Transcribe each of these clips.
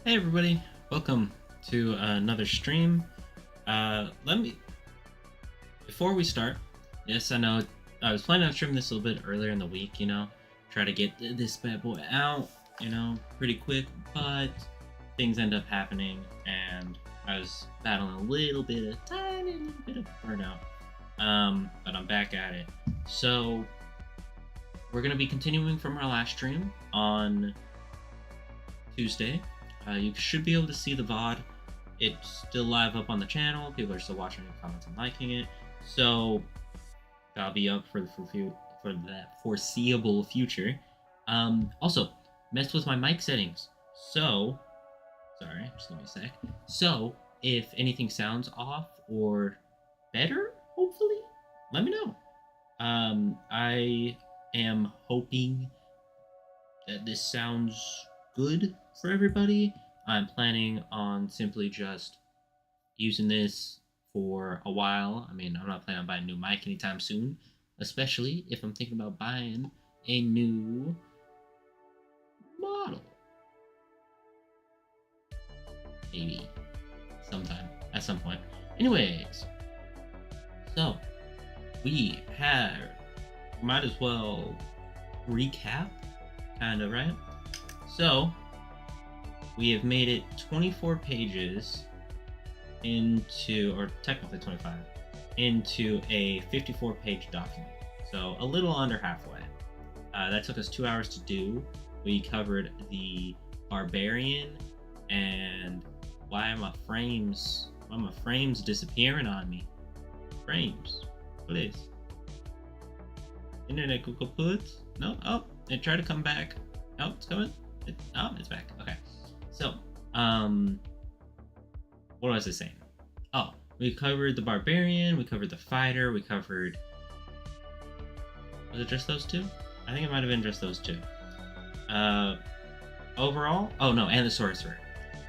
Hey everybody, welcome to another stream. Before we start, yes, I know I was planning on streaming this a little bit earlier in the week, try to get this bad boy out, pretty quick, but things end up happening and I was battling a tiny little bit of burnout. But I'm back at it. So we're going to be continuing from our last stream on Tuesday. You should be able to see the VOD. It's still live up on the channel. People are still watching and commenting and liking it. So that'll be up for the foreseeable future. Also, messed with my mic settings. So, sorry, just give me a sec. So, if anything sounds off or better, hopefully, let me know. I am hoping that this sounds good for everybody. I'm planning on simply just using this for a while. I mean, I'm not planning on buying a new mic anytime soon, especially if I'm thinking about buying a new model. Maybe sometime, at some point. Anyways, so we might as well recap, kind of, right? So we have made it 24 pages into, or technically 25, into a 54-page document. So a little under halfway. That took us 2 hours to do. We covered the barbarian and why are my frames disappearing on me? Frames, please. Internet Google Put? No? Oh, it tried to come back. Oh, it's coming. It's back. Okay. So, what was I saying? Oh, we covered the barbarian, we covered the fighter, we covered... Was it just those two? I think it might have been just those two. Overall... Oh, no, and the sorcerer.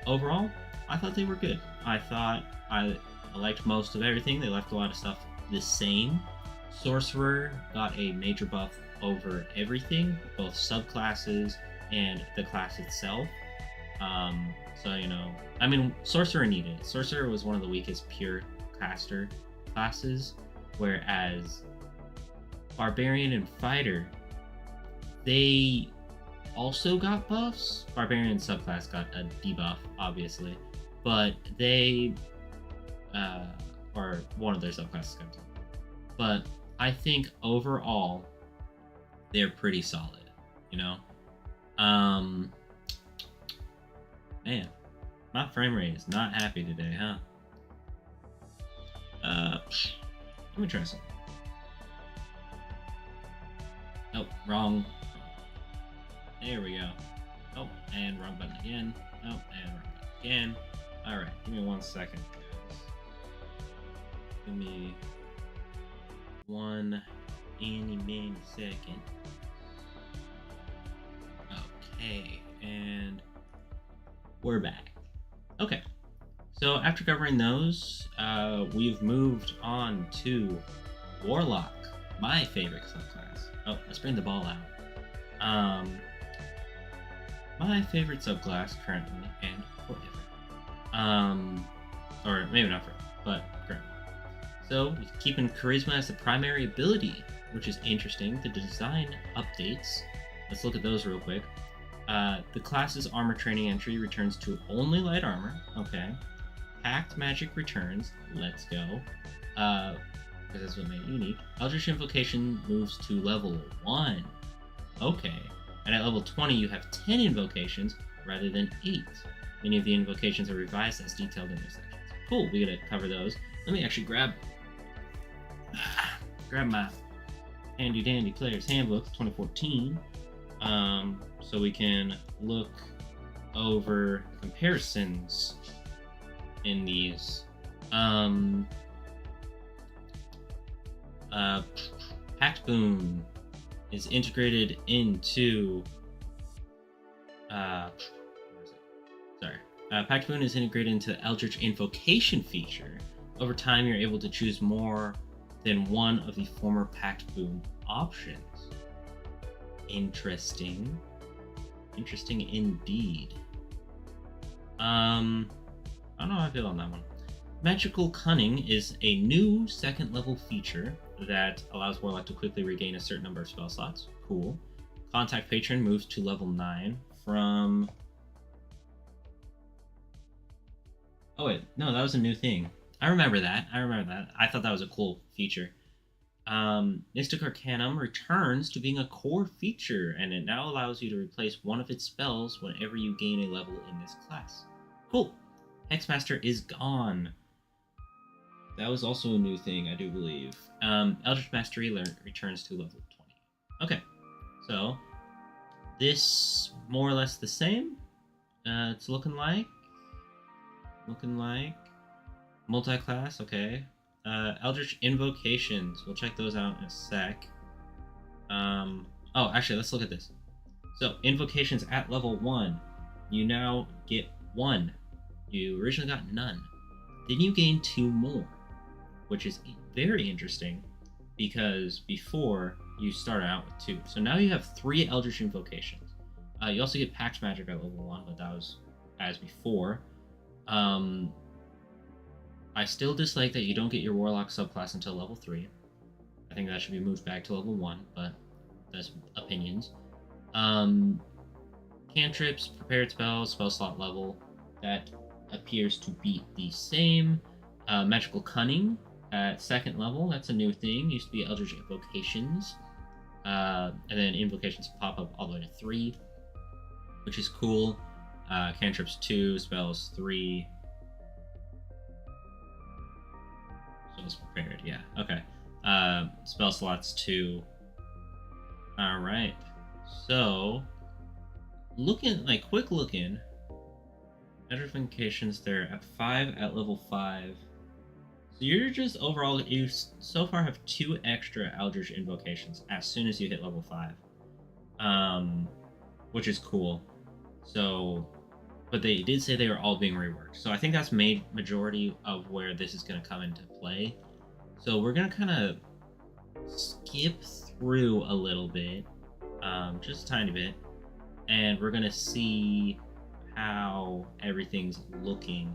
Overall, I thought they were good. I thought I liked most of everything. They left a lot of stuff the same. Sorcerer got a major buff over everything, both subclasses and the class itself. So, I mean, Sorcerer needed it. Sorcerer was one of the weakest pure caster classes, whereas Barbarian and Fighter, they also got buffs. Barbarian subclass got a debuff, obviously, but they, or one of their subclasses got a debuff. But I think overall, they're pretty solid, Man, my frame rate is not happy today, huh? Let me try something. Oh, wrong. There we go. Oh, and wrong button again. Oh, and wrong button again. Alright, give me 1 second, guys. Give me one mini second. Okay, and we're back. Okay, so after covering those, we've moved on to Warlock, my favorite subclass. Oh, let's bring the ball out. My favorite subclass currently and forever. Or maybe not forever, but currently. So, keeping Charisma as the primary ability, which is interesting. The design updates. Let's look at those real quick. The class's armor training entry returns to only light armor. Okay. Pact magic returns. Let's go. Because that's what made it unique. Eldritch Invocation moves to level 1. Okay. And at level 20, you have 10 invocations rather than 8. Many of the invocations are revised as detailed in their sections. Cool. We gotta cover those. Let me actually grab my handy dandy player's handbook 2014. So we can look over comparisons in these. Pact Boon is integrated into Pact Boon is integrated into the Eldritch Invocation feature. Over time, you're able to choose more than one of the former Pact Boon options. Interesting indeed. I don't know how I feel on that one. Magical Cunning is a new second level feature that allows Warlock to quickly regain a certain number of spell slots. Cool. Contact Patron moves to level 9 from... Oh wait, no, that was a new thing. I remember that. I thought that was a cool feature. Mystic Arcanum returns to being a core feature, and it now allows you to replace one of its spells whenever you gain a level in this class. Cool. Hexmaster is gone. That was also a new thing, I do believe. Eldritch Mastery returns to level 20. Okay, so this more or less the same. It's looking like multi-class. Okay. Eldritch Invocations. We'll check those out in a sec. Oh, actually, let's look at this. So, Invocations at level 1. You now get 1. You originally got none. Then you gain 2 more, which is very interesting because before you start out with 2. So now you have 3 Eldritch Invocations. You also get Pact Magic at level 1, but that was as before. I still dislike that you don't get your Warlock subclass until level 3. I think that should be moved back to level 1, but that's opinions. Cantrips, prepared spells, spell slot level, that appears to be the same. Magical Cunning at 2nd level, that's a new thing. Used to be Eldritch Invocations. And then Invocations pop up all the way to 3, which is cool. Cantrips 2, spells 3. Spells prepared, yeah, okay. Spell slots 2. Alright. So, quick looking. Eldritch they're at 5 at level 5. So you're just overall, you so far have 2 extra Eldritch Invocations as soon as you hit level 5. Which is cool. So, but they did say they were all being reworked. So I think that's majority of where this is going to come into play. So we're going to kind of skip through a little bit, just a tiny bit, and we're going to see how everything's looking.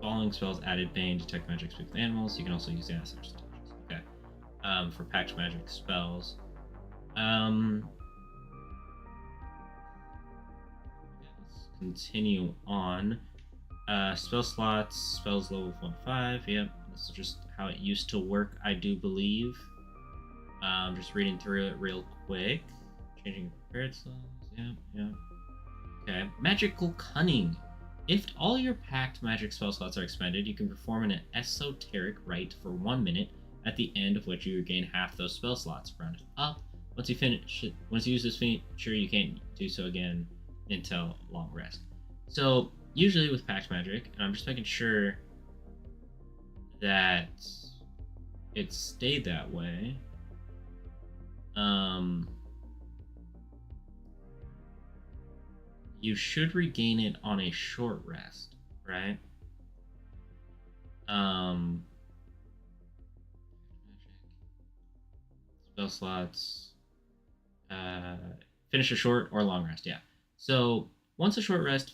Falling spells added Bane, detect magic, speak with animals. You can also use the ancestors. Okay. For Pact Magic spells. Let's continue on. Spell slots, spells level 1-5. Yep, this is just how it used to work, I do believe. Just reading through it real quick. Changing prepared spells. Yep. Okay. Magical Cunning. If all your Pact Magic spell slots are expended, you can perform an esoteric rite for 1 minute, at the end of which you regain half those spell slots. Rounded up. Once you use this feature, you can't do so again until long rest. So usually with Pact Magic, and I'm just making sure that it stayed that way. You should regain it on a short rest, right? Spell slots. Finish a short or long rest, yeah. So once a short rest, to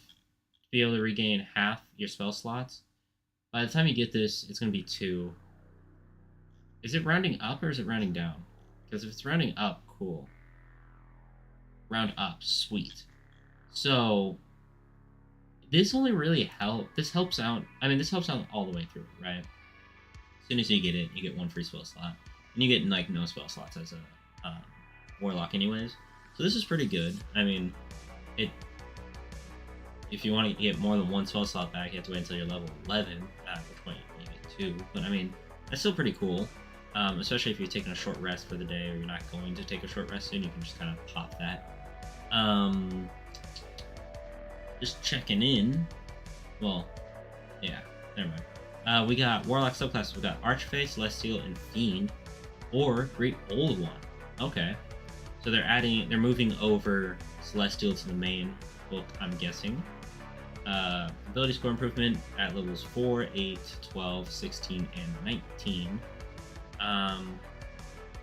be able to regain half your spell slots. By the time you get this, it's going to be 2. Is it rounding up or is it rounding down? Because if it's rounding up, cool. Round up, sweet. So this only really this helps out. I mean, this helps out all the way through, right? As soon as you get it, you get 1 free spell slot, and you get like no spell slots as a warlock, anyways. So this is pretty good. I mean, if you want to get more than 1 spell slot back, you have to wait until you're level 11. At which point you get 2. But I mean, that's still pretty cool. Especially if you're taking a short rest for the day, or you're not going to take a short rest soon, you can just kind of pop that. Just checking in. Well, yeah, never mind. We got Warlock subclasses. We got Archfey, Celestial, and Fiend, or Great Old One. Okay, so they're moving over Celestial to the main book, I'm guessing. Ability score improvement at levels 4, 8, 12, 16, and 19.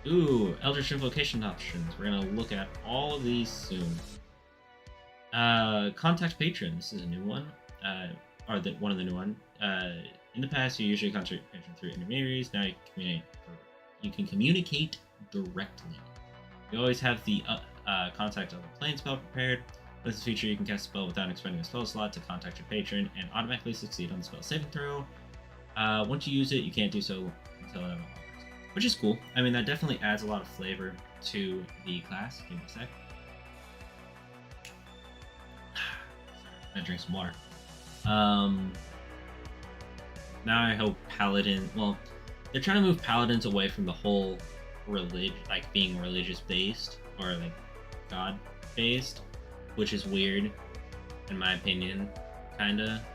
Ooh, Eldritch Invocation options. We're gonna look at all of these soon. Contact Patron. This is a new one. One of the new one. In the past, you usually contact patron through intermediaries. Now you can communicate directly. You always have the contact of a plane spell prepared. With this feature, you can cast a spell without expending a spell slot to contact your patron and automatically succeed on the spell saving throw. Once you use it, you can't do so until which is cool. I mean, that definitely adds a lot of flavor to the class. Give me a sec. I drink some water. Now I hope Paladin. Well, they're trying to move Paladins away from the whole being religious based or like God based, which is weird, in my opinion, kinda.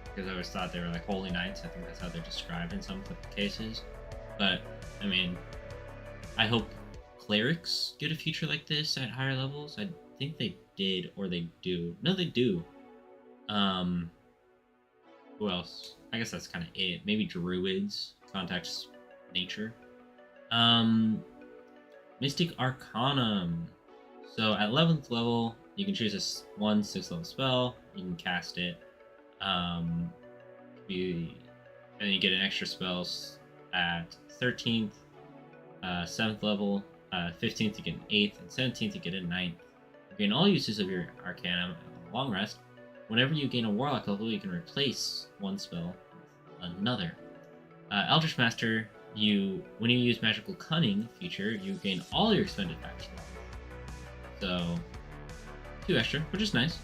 Because I always thought they were like holy knights. I think that's how they're described in some cases. But I mean, I hope clerics get a feature like this at higher levels. I think they did, or they do. No, they do. Who else? I guess that's kind of it. Maybe druids contacts nature. Mystic Arcanum. So at 11th level, you can choose a 6th level spell. You can cast it. And you get an extra spells at 13th, 7th level, 15th you get an 8th, and 17th you get a 9th. You gain all uses of your Arcanum at a long rest. Whenever you gain a Warlock level, you can replace one spell with another. Eldritch Master, when you use Magical Cunning feature, you gain all your expended action. So, 2 extra, which is nice.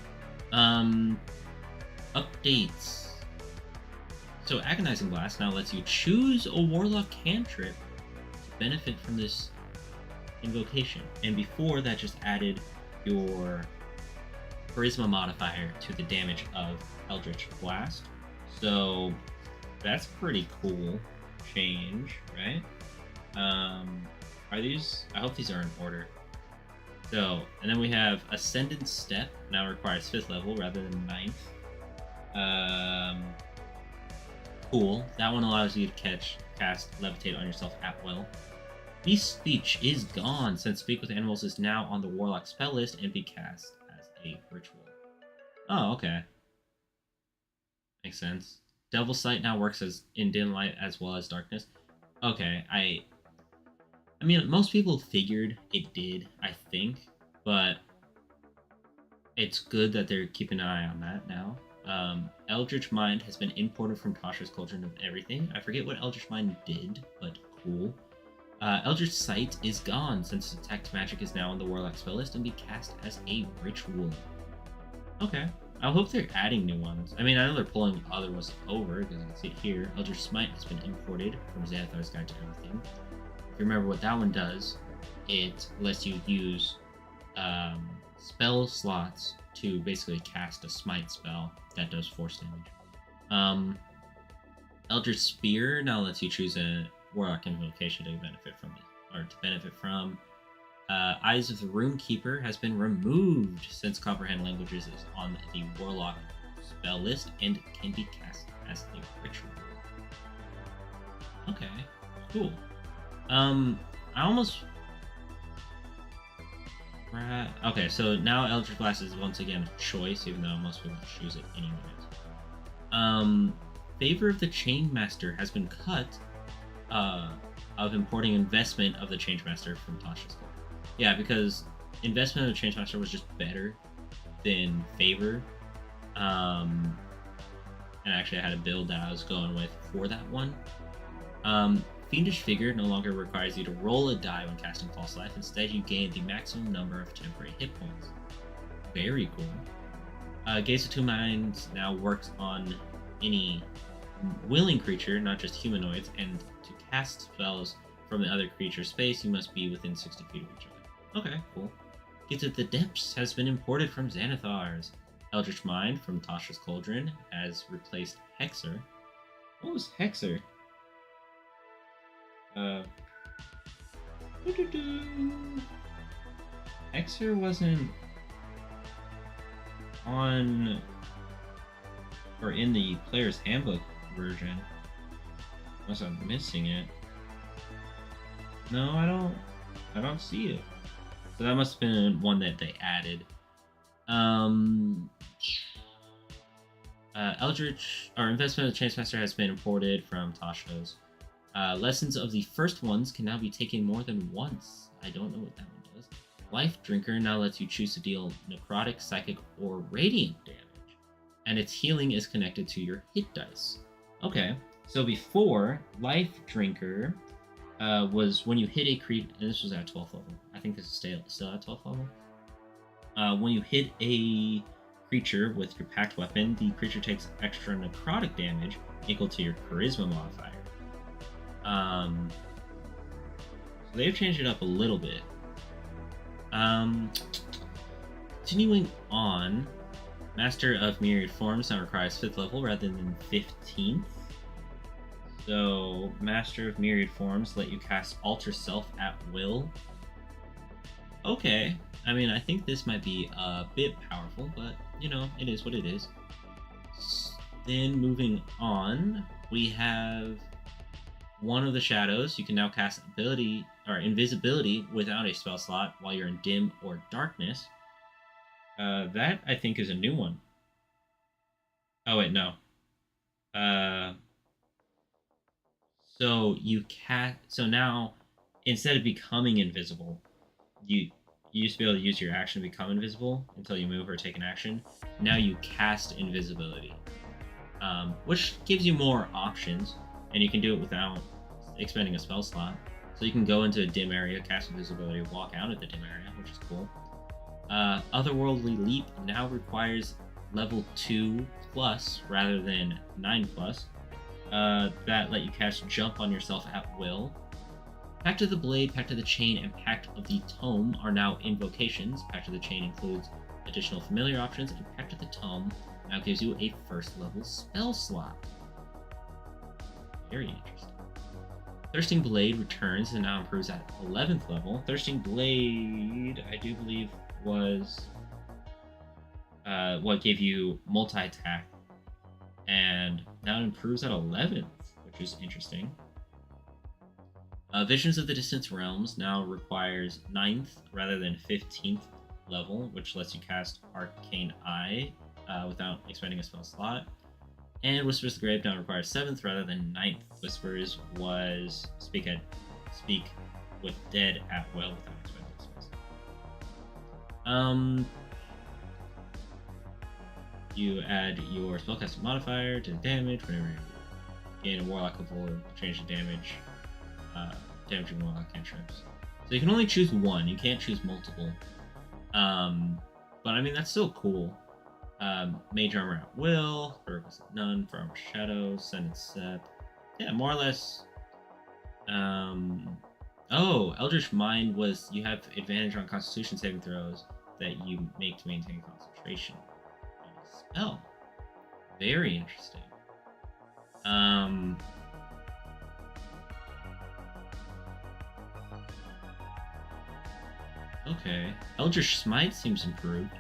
Updates. So Agonizing Blast now lets you choose a Warlock cantrip to benefit from this invocation. And before that just added your Charisma modifier to the damage of Eldritch Blast. So that's pretty cool change, right? Are these? I hope these are in order. So, and then we have Ascendant Step, now requires 5th level rather than 9th. Cool. That one allows you to cast Levitate on yourself at will. Beast Speech is gone, since Speak with Animals is now on the Warlock spell list and be cast as a ritual. Oh, okay. Makes sense. Devil Sight now works as in dim light as well as darkness. Okay, I mean, most people figured it did, I think, but it's good that they're keeping an eye on that now. Eldritch Mind has been imported from Tasha's Cauldron of Everything. I forget what Eldritch Mind did, but cool. Eldritch Sight is gone, since Detect Magic is now on the Warlock spell list and be cast as a ritual. Okay. I hope they're adding new ones. I mean, I know they're pulling other ones over, because you can see it here. Eldritch Smite has been imported from Xanathar's Guide to Everything. If you remember what that one does, it lets you use spell slots to basically cast a Smite spell that does force damage. Eldritch Spear now lets you choose a Warlock invocation to benefit from. Eyes of the Roomkeeper has been removed since Comprehend Languages is on the Warlock spell list and can be cast as a ritual. Okay, cool. Okay, so now Eldritch Blast is once again a choice, even though most people choose it anyways. Favor of the Chainmaster has been cut of importing Investment of the Changemaster from Tasha's Cauldron. Yeah, because Investment of the Changemaster was just better than Favor. And actually I had a build that I was going with for that one. Fiendish Figure no longer requires you to roll a die when casting False Life. Instead, you gain the maximum number of temporary hit points. Very cool. Gaze of Two Minds now works on any willing creature, not just humanoids, and to cast spells from the other creature's space, you must be within 60 feet of each other. Okay, cool. Gaze of the Depths has been imported from Xanathar's. Eldritch Mind from Tasha's Cauldron has replaced Hexer. What was Hexer? Hexer wasn't on or in the player's handbook version, unless I'm missing it. No, I don't see it. So that must have been one that they added. Um, Eldritch, or Investment of the Changemaster has been imported from Tasha's. Lessons of the first ones can now be taken more than once. I don't know what that one does. Life Drinker now lets you choose to deal necrotic, psychic, or radiant damage. And its healing is connected to your hit dice. Okay, so before, Life Drinker was when you hit a creep, and this was at 12th level. I think this is still at 12th level. When you hit a creature with your packed weapon, the creature takes extra necrotic damage equal to your charisma modifier. So they've changed it up a little bit. Continuing on, Master of Myriad Forms now requires 5th level rather than 15th. So, Master of Myriad Forms let you cast Alter Self at will. Okay, I mean, I think this might be a bit powerful, but, you know, it is what it is. Then, moving on, we have one of the shadows. You can now cast ability or invisibility without a spell slot while you're in dim or darkness. That, I think, is a new one. Oh, wait, no. So now, instead of becoming invisible, you used to be able to use your action to become invisible until you move or take an action. Now you cast invisibility, which gives you more options, and you can do it without expending a spell slot. So you can go into a dim area, cast invisibility, walk out of the dim area, which is cool. Otherworldly Leap now requires level 2 plus rather than 9 plus. That let you cast Jump on yourself at will. Pact of the Blade, Pact of the Chain, and Pact of the Tome are now invocations. Pact of the Chain includes additional familiar options, and Pact of the Tome now gives you a first level spell slot. Very interesting. Thirsting Blade returns and now improves at 11th level. Thirsting Blade, I do believe, was what gave you multi-attack, and now it improves at 11th, which is interesting. Visions of the Distant Realms now requires 9th rather than 15th level, which lets you cast Arcane Eye without expending a spell slot. And Whispers of the Grave now requires 7th rather than 9th. Whispers was speak with dead at will without expending a spell slot. You add your spellcasting modifier to the damage whenever you gain a warlock level, change the damage, damaging warlock cantrips. So you can only choose one, you can't choose multiple. But I mean, that's still cool. Mage Armor at will, Requisite None, for Armor Shadows, Send Set. Yeah, more or less. Eldritch Mind was you have advantage on Constitution saving throws that you make to maintain concentration. Oh, very interesting. Okay. Eldritch Smite seems improved.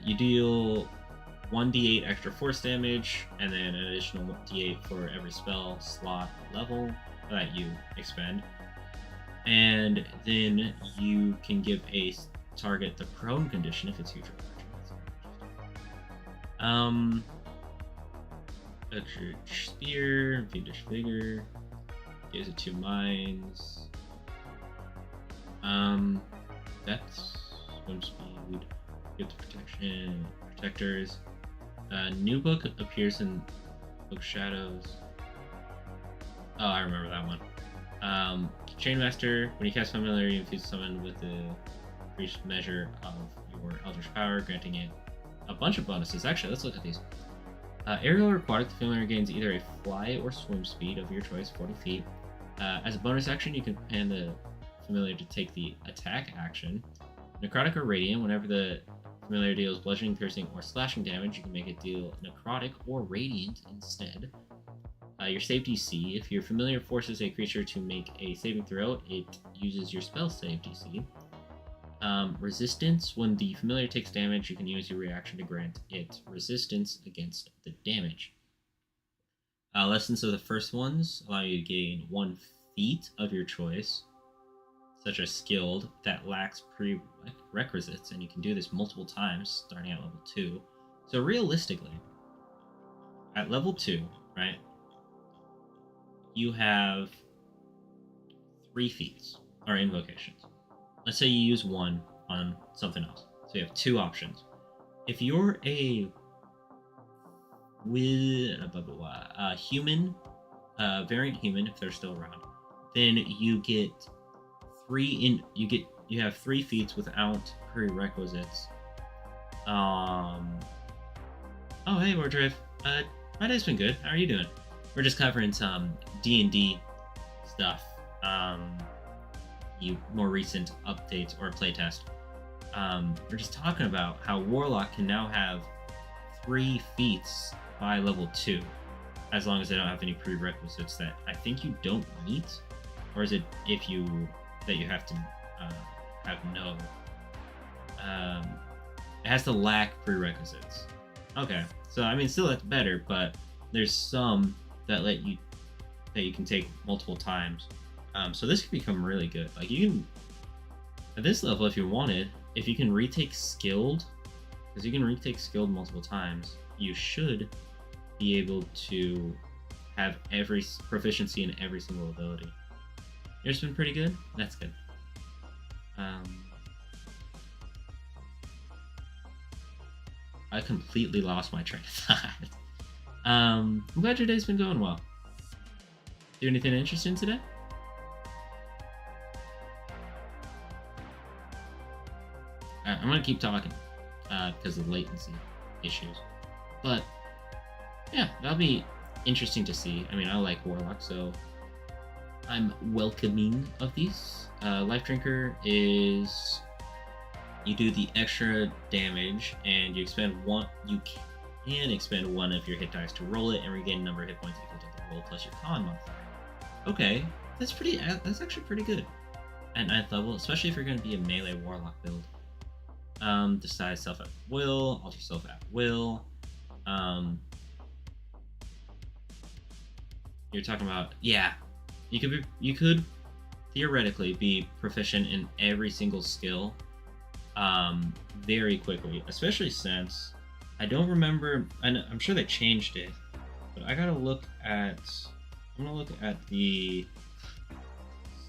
You deal 1d8 extra force damage, and then an additional d8 for every spell slot level that you expend. And then you can give a target the prone condition if it's neutral. Eldritch Spear, Fiendish Vigor, gives it 2 mines. That's swim speed, give the protection, protectors. New book appears in Book Shadows. Oh, I remember that one. Chainmaster, when you cast Familiar, you infuse summon with the increased measure of your Eldritch power, granting it a bunch of bonuses. Actually, let's look at these. Aerial or aquatic, the Familiar gains either a fly or swim speed of your choice, 40 feet. As a bonus action, you can command the Familiar to take the attack action. Necrotic or Radiant, whenever the Familiar deals bludgeoning, piercing, or slashing damage, you can make it deal Necrotic or Radiant instead. Your save DC, if your Familiar forces a creature to make a saving throw, it uses your spell save DC. Resistance, when the Familiar takes damage, you can use your reaction to grant it resistance against the damage. Lessons of the first ones allow you to gain 1 feat of your choice, such as skilled, that lacks prerequisites, and you can do this multiple times starting at level 2. So realistically, at level 2, right, you have 3 feats or invocations. Let's say you use one on something else. So you have 2 options. If you're a human, variant human, if they're still around, then you get you have 3 feats without prerequisites. Oh hey Wardrive, my day's been good. How are you doing? We're just covering some D&D stuff. More recent updates or playtest. We're just talking about how Warlock can now have 3 feats by level 2, as long as they don't have any prerequisites that I think you don't meet, or is it that you have to have no? It has to lack prerequisites. Okay, so I mean, still that's better, but there's some that you can take multiple times. So this could become really good. Like, you can, at this level, if you wanted, if you can retake skilled, because you can retake skilled multiple times, you should be able to have every proficiency in every single ability. Yours been pretty good? That's good. I completely lost my train of thought. I'm glad your day's been going well. Do anything interesting today? I'm gonna keep talking because of latency issues, but yeah, that'll be interesting to see. I mean, I like Warlock, so I'm welcoming of these. Life Drinker is you do the extra damage, and you expend one. You can expend one of your hit dice to roll it and regain a number of hit points equal to the roll plus your con modifier. Okay, that's actually pretty good at 9th level, especially if you're going to be a melee Warlock build. Decide self at will, alter yourself at will. You're talking about, yeah, you could theoretically be proficient in every single skill very quickly, especially since I don't remember, and I'm sure they changed it, but I'm gonna look at the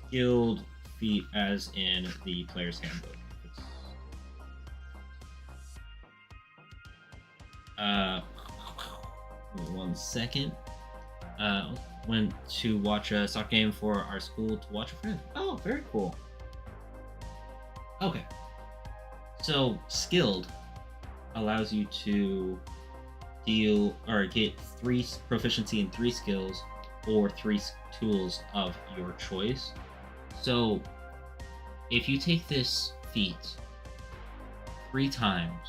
skilled feat as in the player's handbook. One second. Went to watch a soccer game for our school to watch a friend. Oh, very cool. Okay. So, skilled allows you to deal or get 3 proficiency in 3 skills or 3 tools of your choice. So, if you take this feat 3 times,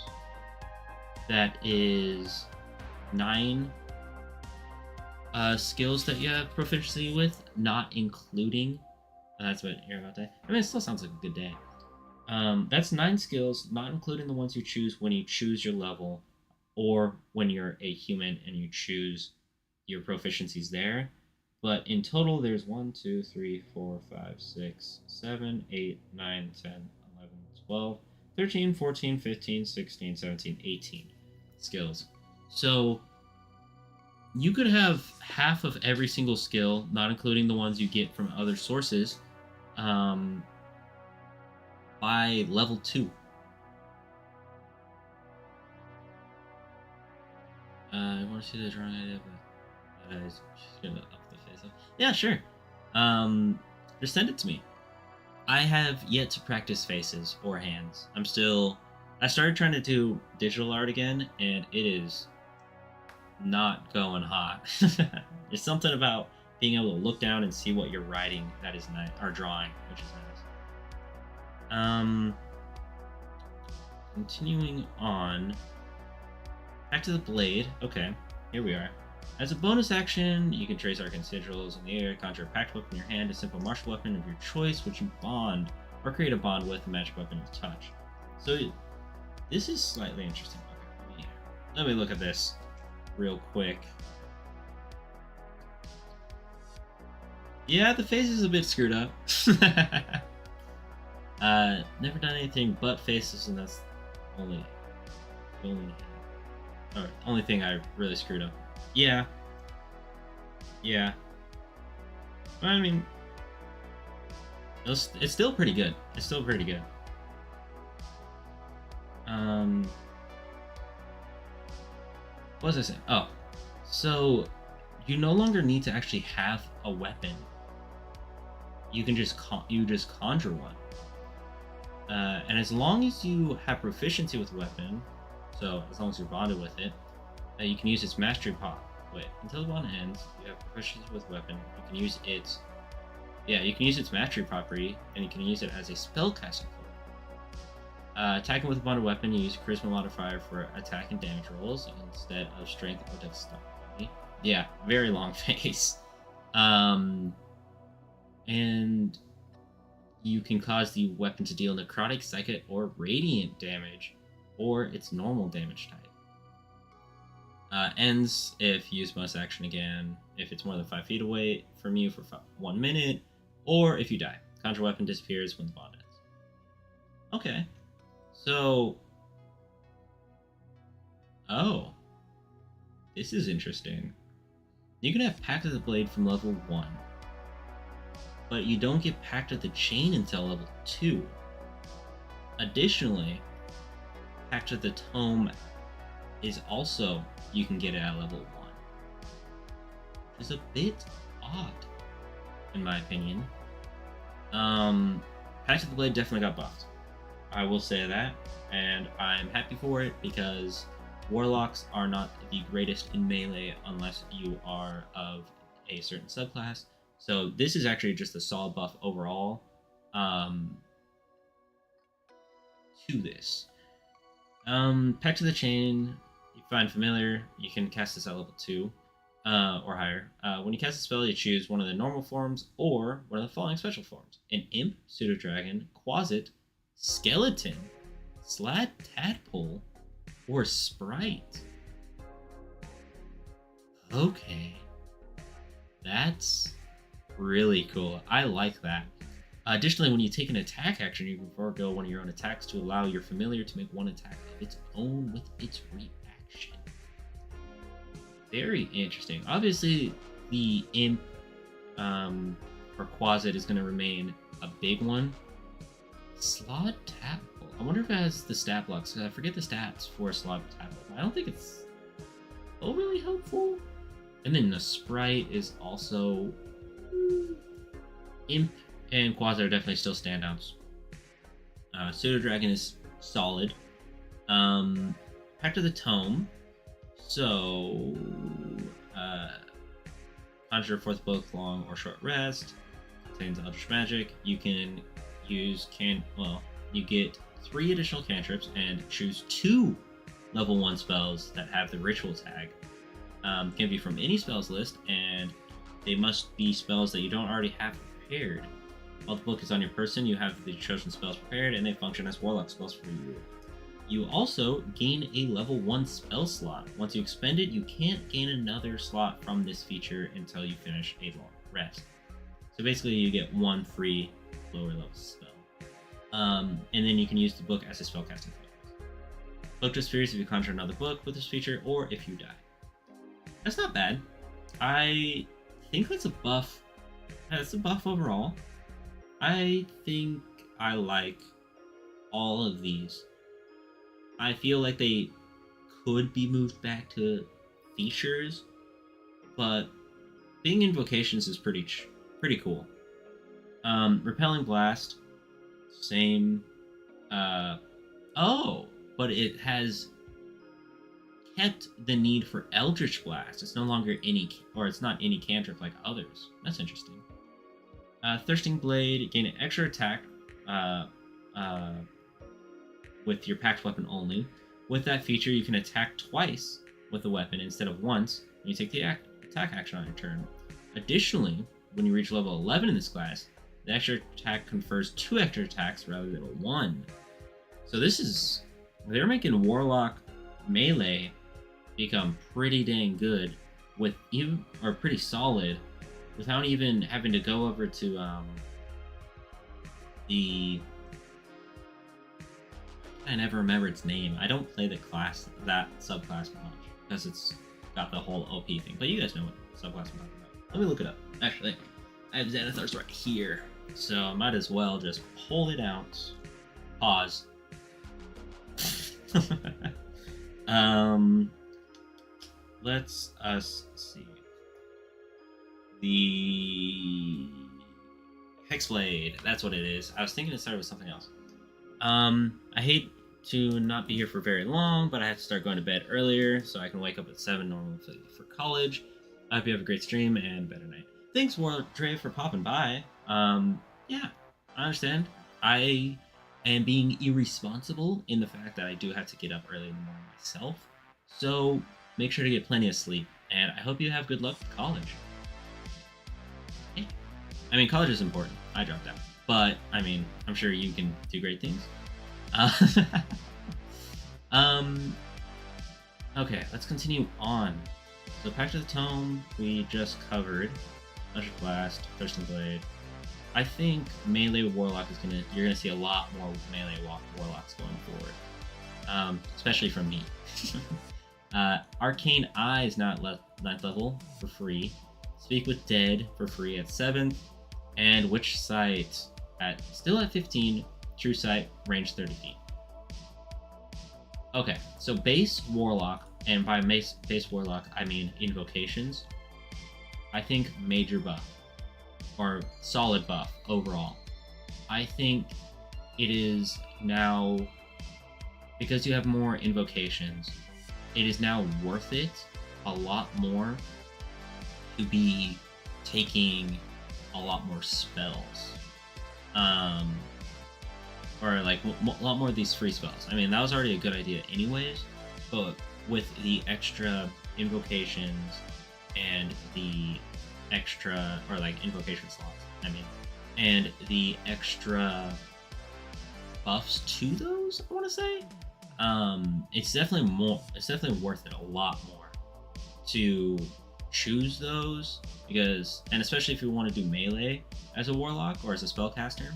that is 9 skills that you have proficiency with, not including. That's what you're about to. I mean, it still sounds like a good day. That's 9 skills, not including the ones you choose when you choose your level, or when you're a human and you choose your proficiencies there. But in total, there's 1, 2, 3, 4, 5, 6, 7, 8, 9, 10, 11, 12, 13, 14, 15, 16, 17, 18 skills. So you could have half of every single skill, not including the ones you get from other sources, by level 2. I want to see the drawing idea, but she's gonna up the face up. Yeah, sure. Just send it to me. I have yet to practice faces or hands. I started trying to do digital art again, and it is not going hot. There's something about being able to look down and see what you're writing that is nice, or drawing, which is nice. Continuing on, back to the blade. Okay, here we are. As a bonus action, you can trace arcane sigils in the air, conjure a packed weapon in your hand, a simple martial weapon of your choice, which you bond or create a bond with a magic weapon you touch. So this is slightly interesting. Okay, let me look at this real quick. Yeah, the face is a bit screwed up. Never done anything but faces, and that's only the only thing I really screwed up. Yeah, yeah. I mean, it's still pretty good. It's still pretty good. What was I saying? Oh, so you no longer need to actually have a weapon. You can just conjure one. And as long as you have proficiency with weapon, so as long as you're bonded with it, you can use its mastery pop. Wait, until the bond ends, you have proficiency with weapon. You can use its, you can use its mastery property, and you can use it as a spellcasting cloak. Attacking with a bonded weapon, you use a charisma modifier for attack and damage rolls instead of strength or dexterity. Yeah, very long face. And you can cause the weapon to deal necrotic, psychic, or radiant damage, or its normal damage type. Ends if you use bonus action again, if it's more than 5 feet away from you for 1 minute, or if you die. Conjure weapon disappears when the bond ends. Okay. So... Oh. This is interesting. You can have Pact of the Blade from level 1. But you don't get Pact of the Chain until level 2. Additionally, Pact of the Tome is also, you can get it at level 1. Which is a bit odd, in my opinion. Pact of the Blade definitely got buffed. I will say that, and I'm happy for it because Warlocks are not the greatest in melee unless you are of a certain subclass. So this is actually just a solid buff overall to this. Pact of the Chain, you find familiar, you can cast this at level 2 or higher. When you cast a spell, you choose one of the normal forms or one of the following special forms: an imp, pseudo-dragon, quasit, skeleton, slad tadpole, or sprite. Okay. That's really cool. I like that. Additionally, when you take an attack action, you can forego one of your own attacks to allow your familiar to make one attack of its own with its reaction. Very interesting. Obviously, the imp or quasit is going to remain a big one. Slot Tadpole. I wonder if it has the stat blocks, because I forget the stats for Slot Tadpole. I don't think it's overly helpful. And then the sprite is also... Imp and Quasit are definitely still standouts. Pseudo Dragon is solid. Pact of the Tome. So, conjure fourth book, long or short rest. Contains Eldritch Magic. You can use you get 3 additional cantrips and choose 2 level 1 spells that have the ritual tag. Can be from any spells list, and they must be spells that you don't already have prepared. While the book is on your person, you have the chosen spells prepared, and they function as warlock spells for you. You also gain a level 1 spell slot. Once you expend it, you can't gain another slot from this feature until you finish a long rest. So basically, you get 1 free lower level spell. And then you can use the book as a spellcasting focus. Book disappears if you conjure another book with this feature, or if you die. That's not bad. I think that's a buff. That's a buff overall. I think I like all of these. I feel like they could be moved back to features, but being invocations is pretty cool. Repelling Blast, same. But it has kept the need for Eldritch Blast. It's no longer it's not any cantrip like others. That's interesting. Thirsting Blade, gain an extra attack with your packed weapon only. With that feature, you can attack twice with the weapon instead of once when you take the attack action on your turn. Additionally, when you reach level 11 in this class, the extra attack confers 2 extra attacks rather than 1. So they're making Warlock melee become pretty dang good pretty solid without even having to go over to the I never remember its name. I don't play that subclass much because it's got the whole OP thing. But you guys know what subclass I'm talking about. Let me look it up. Actually, I have Xanathar's right here, so I might as well just pull it out. Pause. Let's us see. The Hexblade. That's what it is. I was thinking it started with something else. I hate to not be here for very long, but I have to start going to bed earlier so I can wake up at 7 normally for college. I hope you have a great stream and better night. Thanks, World Dre, for popping by. Yeah, I understand. I am being irresponsible in the fact that I do have to get up early in the morning myself. So make sure to get plenty of sleep, and I hope you have good luck with college. Hey. I mean, college is important. I dropped out. But, I mean, I'm sure you can do great things. Okay, let's continue on. So, Pact of the Tome, we just covered. Electric Blast, Thirsting Blade. I think melee Warlock you're gonna see a lot more melee Warlocks going forward. Especially from me. Arcane Eye is not 9th level for free. Speak with Dead for free at 7th. And Witch Sight still at 15, True Sight, range 30 feet. Okay, so base Warlock, and by base Warlock, I mean invocations. I think major buff, or solid buff overall. I think it is now, because you have more invocations, it is now worth it a lot more to be taking a lot more spells. Or like a lot more of these free spells. I mean, that was already a good idea anyways, but with the extra invocations and the extra, or like invocation slots, I mean, and the extra buffs to those, I want to say, it's definitely worth it a lot more to choose those, because, and especially if you want to do melee as a warlock or as a spellcaster,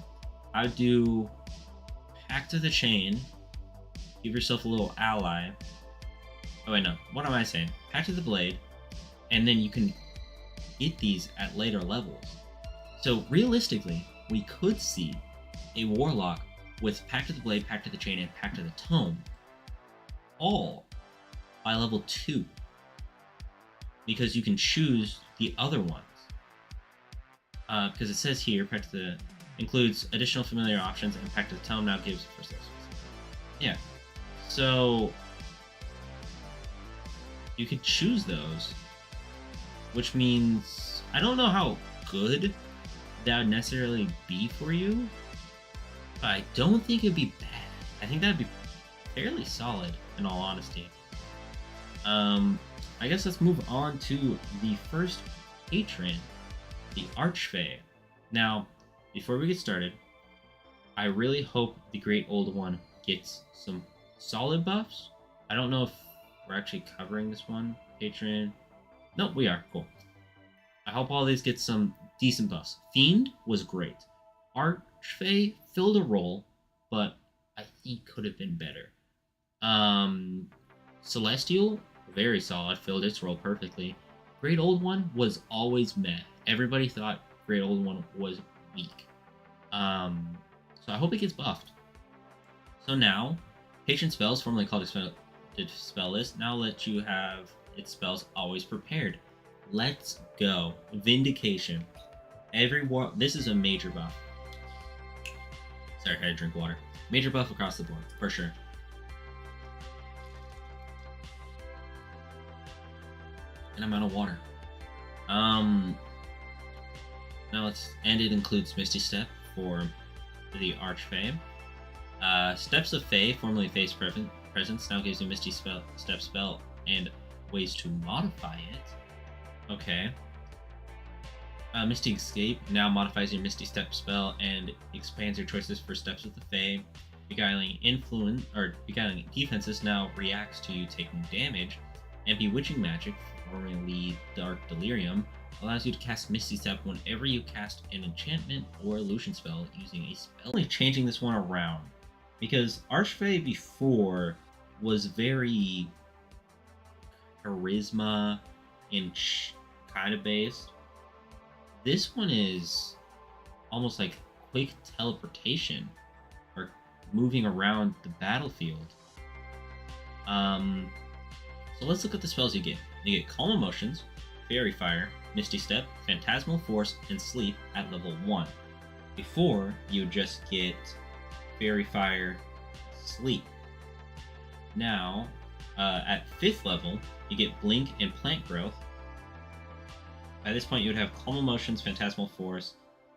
I would do Pact of the Chain, give yourself a little ally. Oh wait, no, what am I saying? Pact of the Blade, and then you can get these at later levels. So realistically, we could see a warlock with Pact of the Blade, Pact of the Chain, and Pact of the Tome, all by level 2. Because you can choose the other ones. Because it says here, Pact of the includes additional familiar options, and Pact of the Tome now gives first level. Yeah. So you could choose those, which means I don't know how good that would necessarily be for you, but I don't think it'd be bad. I think that'd be fairly solid, in all honesty. I guess let's move on to the first patron, the Archfey. Now, before we get started, I really hope the Great Old One gets some solid buffs. I don't know if we're actually covering this one, patron. No, we are. Cool. I hope all these get some decent buffs. Fiend was great. Archfey filled a role, but I think could have been better. Celestial, very solid, filled its role perfectly. Great Old One was always meh. Everybody thought Great Old One was weak. So I hope it gets buffed. So now, Patient Spells, formerly called Expanded Spell List, now let you have its spells always prepared. Let's go. Vindication. This is a major buff. Sorry, I had to drink water. Major buff across the board, for sure. And I'm out of water. Now it includes Misty Step for the Archfey. Steps of Fey, formerly Fae's Presence, now gives you Misty Step spell and ways to modify it. Okay. Misty Escape now modifies your Misty Step spell and expands your choices for Steps of the Fae. Beguiling Defenses now reacts to you taking damage, and Bewitching Magic formerly Dark Delirium, allows you to cast Misty Step whenever you cast an enchantment or illusion spell using a spell. Only changing this one around, because Archfey before was very charisma and kind of based. This one is almost like quick teleportation or moving around the battlefield. So let's look at the spells you get. You get Calm Emotions, Fairy Fire, Misty Step, Phantasmal Force, and Sleep at level 1. Before, you just get Fairy Fire, Sleep. Now, at 5th level, you get Blink and Plant Growth. At this point, you would have Calm Emotions, Phantasmal Force,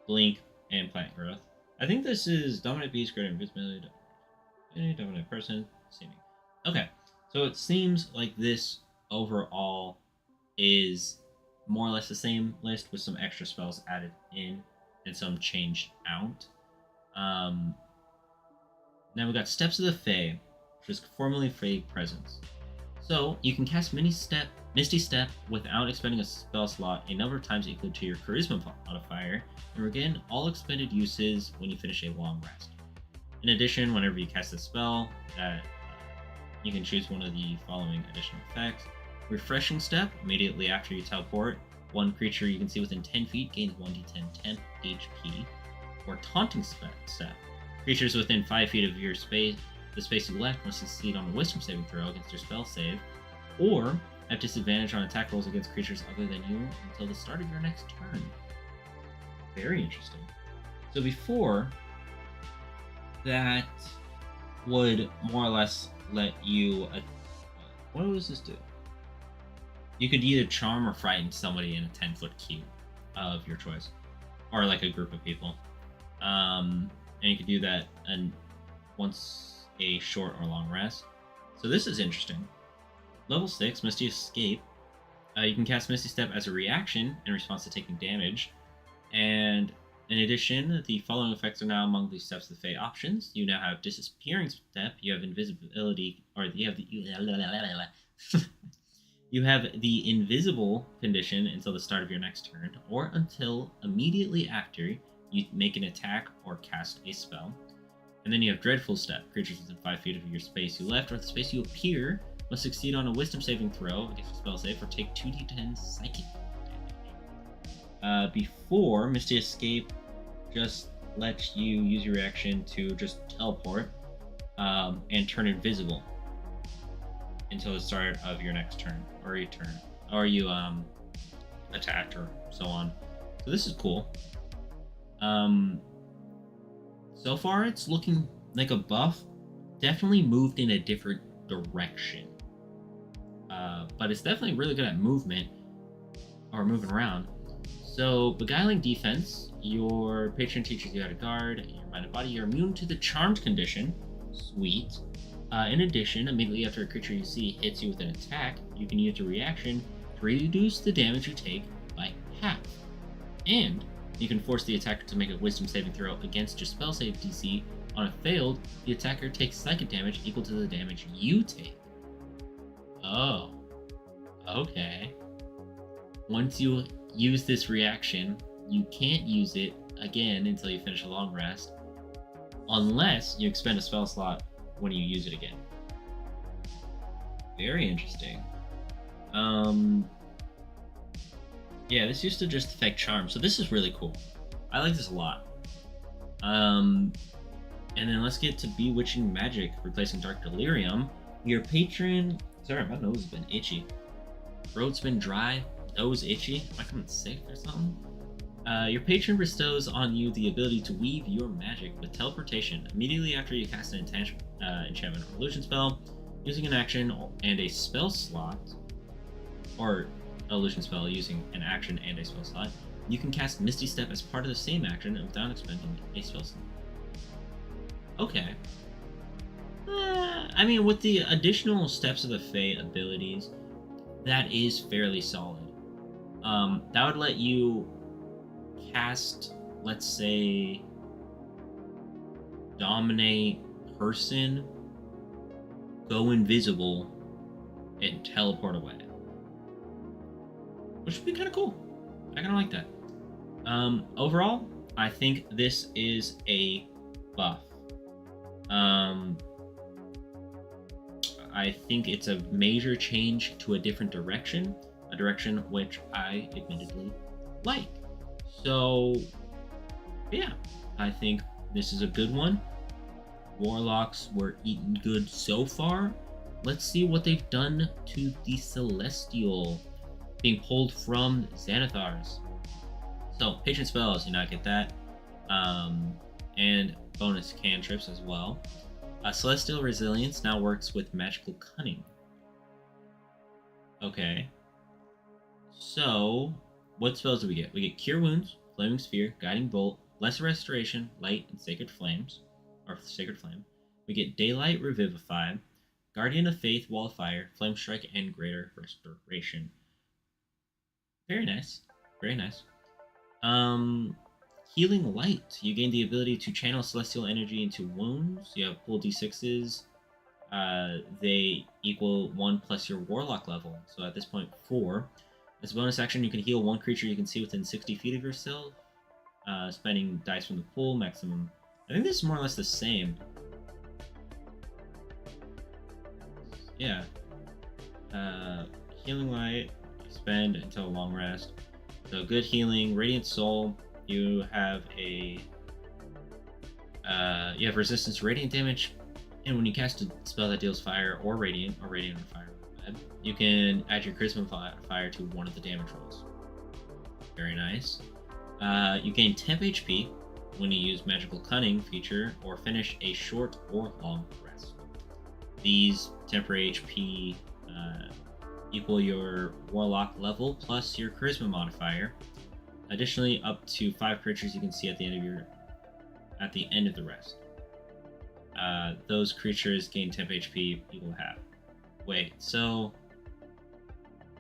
Blink, and Plant Growth. I think this is Dominant Beast, Greater Invisibility, Dominant Person, Seeming. Okay, so it seems like this overall is more or less the same list with some extra spells added in and some changed out. Now we got Steps of the Fae, which is formerly Fae Presence. So you can cast Misty Step without expending a spell slot a number of times equal to your Charisma modifier, and regain all expended uses when you finish a long rest. In addition, whenever you cast a spell, you can choose one of the following additional effects. Refreshing Step, immediately after you teleport, one creature you can see within 10 feet gains 1d10 temp HP. Or Taunting Step, creatures within 5 feet of your space, the space you left, must succeed on a Wisdom saving throw against your spell save, or have disadvantage on attack rolls against creatures other than you until the start of your next turn. Very interesting. So before, that would more or less let you... what does this do? You could either charm or frighten somebody in a 10-foot cube of your choice, or like a group of people. And you could do that once a short or long rest. So this is interesting. Level 6, Misty Escape. You can cast Misty Step as a reaction in response to taking damage. And in addition, the following effects are now among the Steps of the Fae options. You now have Disappearing Step, you have Invisibility, or you have the... you have the Invisible condition until the start of your next turn, or until immediately after you make an attack or cast a spell. And then you have Dreadful Step. Creatures within 5 feet of your space you left or the space you appear must succeed on a Wisdom saving throw against a spell save or take 2d10 psychic damage. Before, Misty Escape just lets you use your reaction to just teleport and turn invisible until the start of your next turn, or you attack or so on. So this is cool. So far it's looking like a buff definitely moved in a different direction. But it's definitely really good at movement or moving around. So Beguiling Defense, your patron teaches you how to guard your mind and body. You're immune to the Charmed condition. Sweet. In addition, immediately after a creature you see hits you with an attack, you can use a reaction to reduce the damage you take by half. And you can force the attacker to make a Wisdom saving throw against your spell save DC. On a failed, the attacker takes psychic damage equal to the damage you take. Oh. Okay. Once you use this reaction, you can't use it again until you finish a long rest, unless you expend a spell slot when you use it again. Very interesting. Yeah, this used to just affect charm, so this is really cool. I like this a lot. And then let's get to Bewitching Magic, replacing Dark Delirium. Your patron... Sorry, my nose has been itchy. Throat's been dry, nose itchy. Am I coming sick or something? Your patron bestows on you the ability to weave your magic with teleportation immediately after you cast an enchantment or illusion spell, using an action and a spell slot, or illusion spell using an action and a spell slot. You can cast Misty Step as part of the same action without expending a spell slot. Okay. I mean, with the additional Steps of the Fae abilities, that is fairly solid. That would let you cast, let's say, Dominate Person, go invisible, and teleport away. which would be kind of cool. I kind of like that. Overall, I think this is a buff. I think it's a major change to a different direction, a direction which I admittedly like. So, yeah, I think this is a good one. Warlocks were eaten good so far. Let's see what they've done to the Celestial, being pulled from Xanathars. So, patron spells, you not get that. And bonus cantrips as well. Celestial Resilience now works with Magical Cunning. Okay. So, what spells do we get? We get Cure Wounds, Flaming Sphere, Guiding Bolt, Lesser Restoration, Light, and Sacred Flames. Or Sacred Flame. We get Daylight Revivify, Guardian of Faith, Wall of Fire, Flame Strike, and Greater Restoration. Very nice. Very nice. Healing Light. You gain the ability to channel celestial energy into wounds. You have pull d6s. They equal 1 plus your warlock level. So at this point, 4. As a bonus action, you can heal one creature you can see within 60 feet of yourself. Spending dice from the pool, maximum. I think this is more or less the same. Yeah. Healing Light. Spend until a long rest. So good healing. Radiant Soul. You have resistance to radiant damage, and when you cast a spell that deals fire or radiant or fire, you can add your charisma modifier to one of the damage rolls. Very nice. You gain temp HP when you use Magical Cunning feature or finish a short or long rest. These temporary HP equal your warlock level plus your charisma modifier. Additionally, up to 5 creatures you can see at the end of the rest. Those creatures gain temp HP equal half. Wait, so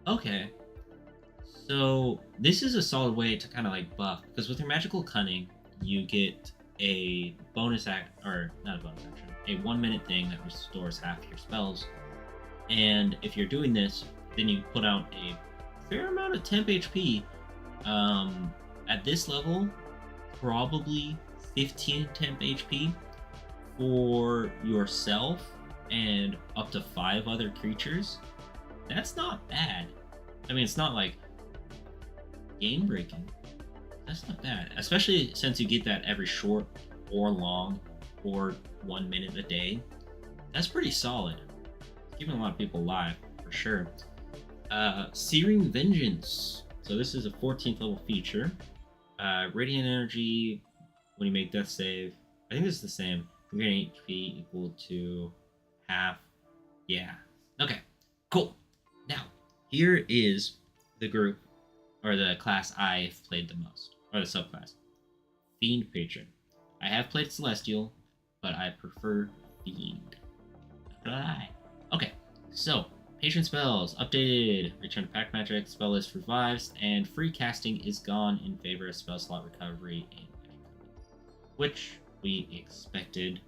okay. So this is a solid way to kind of like buff, because with your Magical Cunning, you get a bonus not a bonus action, a 1 minute thing that restores half your spells. And if you're doing this, then you put out a fair amount of temp HP. At this level, probably 15 temp HP for yourself and up to 5 other creatures. That's not bad. I mean, it's not like game breaking. That's not bad, especially since you get that every short or long or 1 minute a day. That's pretty solid. It's keeping a lot of people alive for sure. Searing Vengeance. So this is a 14th level feature. Radiant Energy, when you make death save, I think this is the same. You're getting HP equal to half. Yeah. Okay. Cool. Now, here is the group, or the class I've played the most, or the subclass. Fiend Patron. I have played Celestial, but I prefer Fiend. Okay, so Patron spells updated. Return to pack magic. Spell list revives, and free casting is gone in favor of spell slot recovery and magic, which we expected.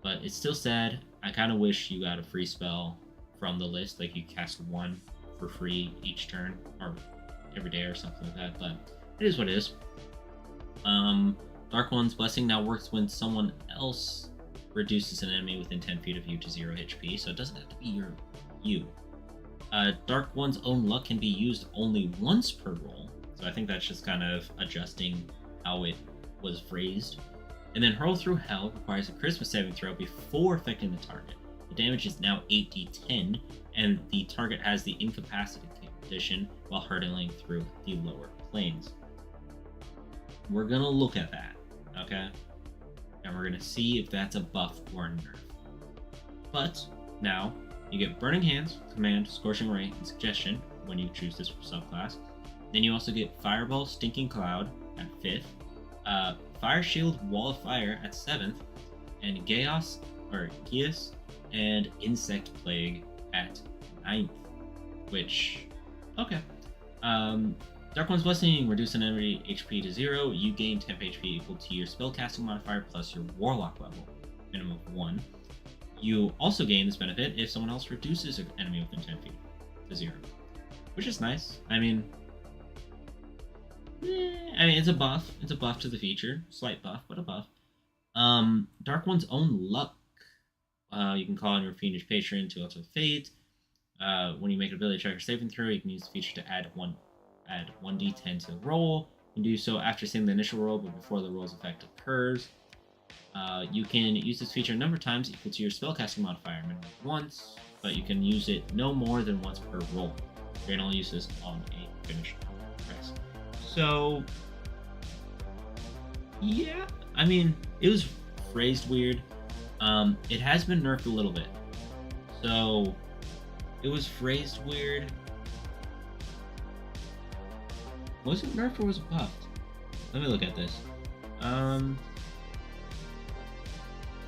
But it's still sad. I kind of wish you got a free spell from the list, like you cast 1 for free each turn or every day or something like that. But it is what it is. Dark One's Blessing now works when someone else reduces an enemy within 10 feet of you to 0 HP, so it doesn't have to be you. Dark One's Own Luck can be used only once per roll, so I think that's just kind of adjusting how it was phrased. And then Hurl Through Hell requires a charisma saving throw before affecting the target. The damage is now 8d10, and the target has the incapacity condition while hurtling through the lower planes. We're gonna look at that, okay? And we're gonna see if that's a buff or a nerf. But now you get Burning Hands, Command, Scorching Ray, and Suggestion when you choose this subclass. Then you also get Fireball, Stinking Cloud at 5th, Fire Shield, Wall of Fire at 7th, and Geas and Insect Plague at 9th. Which, okay. Dark One's Blessing, reduce an enemy HP to 0. You gain temp HP equal to your spellcasting modifier plus your warlock level, minimum of 1. You also gain this benefit if someone else reduces an enemy within 10 feet to 0, which is nice. I mean, I mean, it's a buff. It's a buff to the feature. Slight buff, but a buff. Dark One's Own Luck. You can call on your Fiendish Patron to alter fate. When you make an ability check or saving throw, you can use the feature to add 1d10 to the roll. You can do so after seeing the initial roll, but before the roll's effect occurs. You can use this feature a number of times equal to your spellcasting modifier, minimum once, but you can use it no more than once per roll. You can only use this on a finished press. So, yeah, I mean, it was phrased weird. It has been nerfed a little bit. So, it was phrased weird. Was it nerfed or was it buffed? Let me look at this.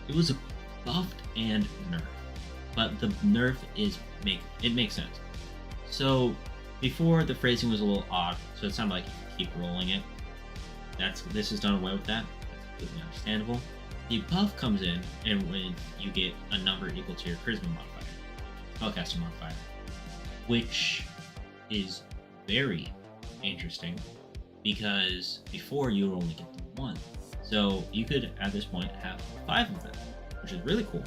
It was buffed and nerfed, but the nerf makes sense. So before the phrasing was a little odd, so it sounded like you could keep rolling it. This is done away with that. That's completely understandable. The buff comes in, and when you get a number equal to your charisma modifier, spellcasting modifier, which is very interesting because before you would only get the one. So you could, at this point, have 5 of them, which is really cool.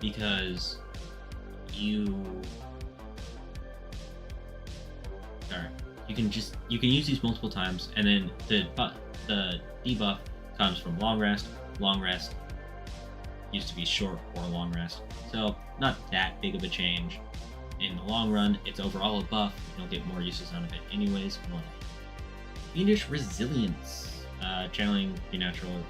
Because you can use these multiple times, and then the debuff comes from long rest. Long rest used to be short or long rest, so not that big of a change. In the long run, it's overall a buff. You'll get more uses out of it anyways. Fiendish Resilience. Channeling preternatural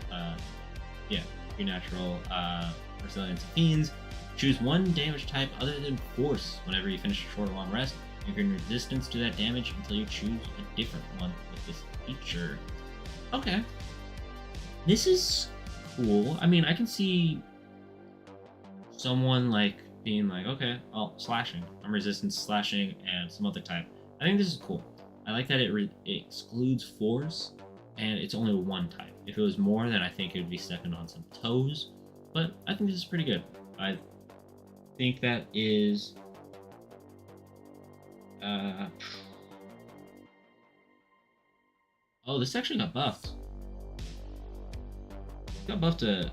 resilience of fiends. Choose one damage type other than force whenever you finish a short or long rest. You gain resistance to that damage until you choose a different one with this feature. Okay. This is cool. I mean, I can see someone being like, okay, well, slashing. I'm resistant to slashing and some other type. I think this is cool. I like that it excludes force. And it's only one type. If it was more, then I think it would be stepping on some toes. But I think this is pretty good. I think that is... Oh, this actually got buffed. It got buffed a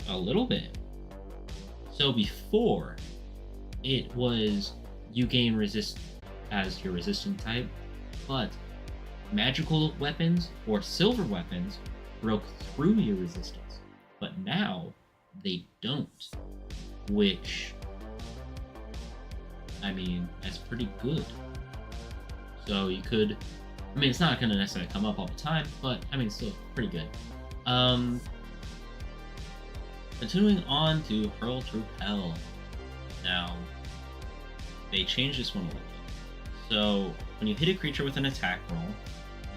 little bit. So before, it was you gain resist as your resistant type, but magical weapons or silver weapons broke through your resistance, but now they don't, which, I mean, that's pretty good. So you could, I mean, it's not going to necessarily come up all the time, but I mean, still pretty good. Continuing on to Hurl Through Hell. Now, they changed this one a little bit. So when you hit a creature with an attack roll,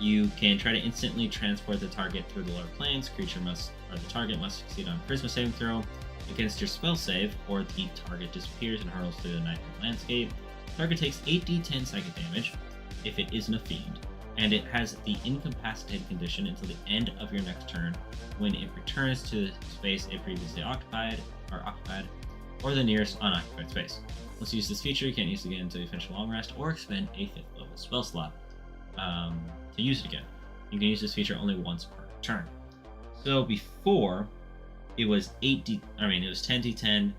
you can try to instantly transport the target through the lower planes. The target must succeed on a charisma saving throw against your spell save, or the target disappears and hurls through the nightmare landscape. The target takes 8d10 psychic damage if it isn't a fiend, and it has the incapacitated condition until the end of your next turn, when it returns to the space it previously occupied, or the nearest unoccupied space. Once you use this feature, you can't use it again until you finish a long rest or expend a 5th level spell slot. To use it again. You can use this feature only once per turn. So before, it was 10d10,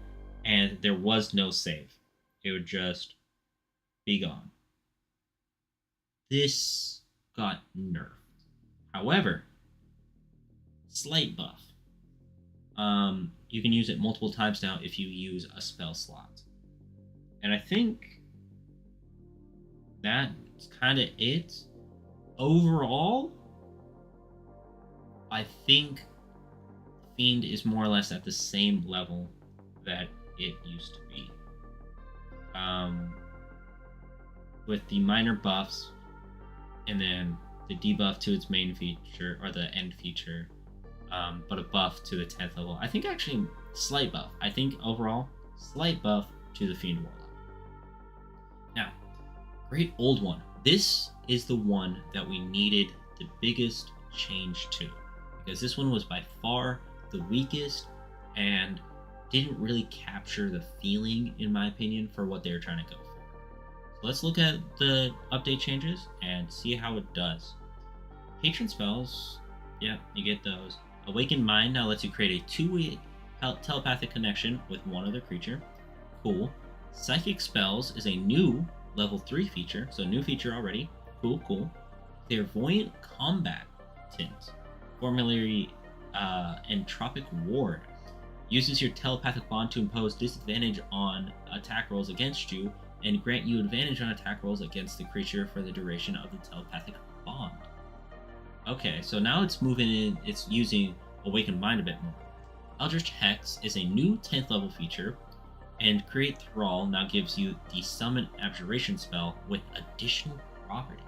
and there was no save. It would just be gone. This got nerfed. However, slight buff. You can use it multiple times now if you use a spell slot. And I think that's kind of it. Overall, I think Fiend is more or less at the same level that it used to be. With the minor buffs, and then the debuff to its main feature, or the end feature, but a buff to the 10th level. I think actually slight buff. I think overall, slight buff to the Fiend Warlock. Now, great old one. This is the one that we needed the biggest change to, because this one was by far the weakest and didn't really capture the feeling, in my opinion, for what they were trying to go for. Let's look at the update changes and see how it does. Patron spells, yeah, you get those. Awakened Mind now lets you create a two-way telepathic connection with one other creature. Cool. Psychic spells is a new level 3 feature, so new feature already. Cool. Clairvoyant Combatant, formerly Entropic Ward, uses your telepathic bond to impose disadvantage on attack rolls against you and grant you advantage on attack rolls against the creature for the duration of the telepathic bond. Okay, so now it's moving in, it's using Awakened Mind a bit more. Eldritch Hex is a new 10th level feature, and Create Thrall now gives you the Summon Abjuration spell with additional properties.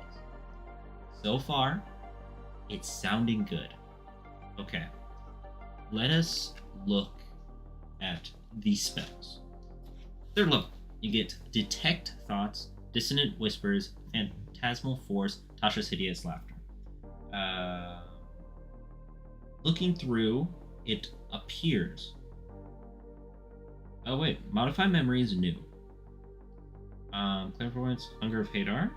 So far, it's sounding good. Okay, let us look at these spells. Third level, you get Detect Thoughts, Dissonant Whispers, Phantasmal Force, Tasha's Hideous Laughter. Looking through, it appears. Oh wait, Modify Memory is new. Clairvoyance, Hunger of Hadar.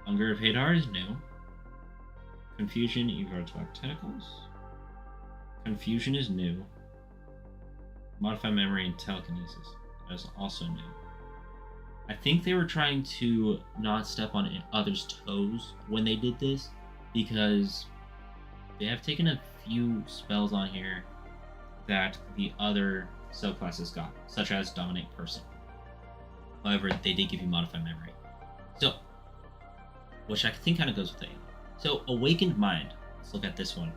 Hunger of Hadar is new. Confusion, Evar's Black Tentacles. Confusion is new. Modify Memory and Telekinesis. That is also new. I think they were trying to not step on others' toes when they did this, because they have taken a few spells on here that the other subclasses got, such as Dominate Person. However, they did give you Modify Memory. So, which I think kind of goes with it. So, Awakened Mind. Let's look at this one.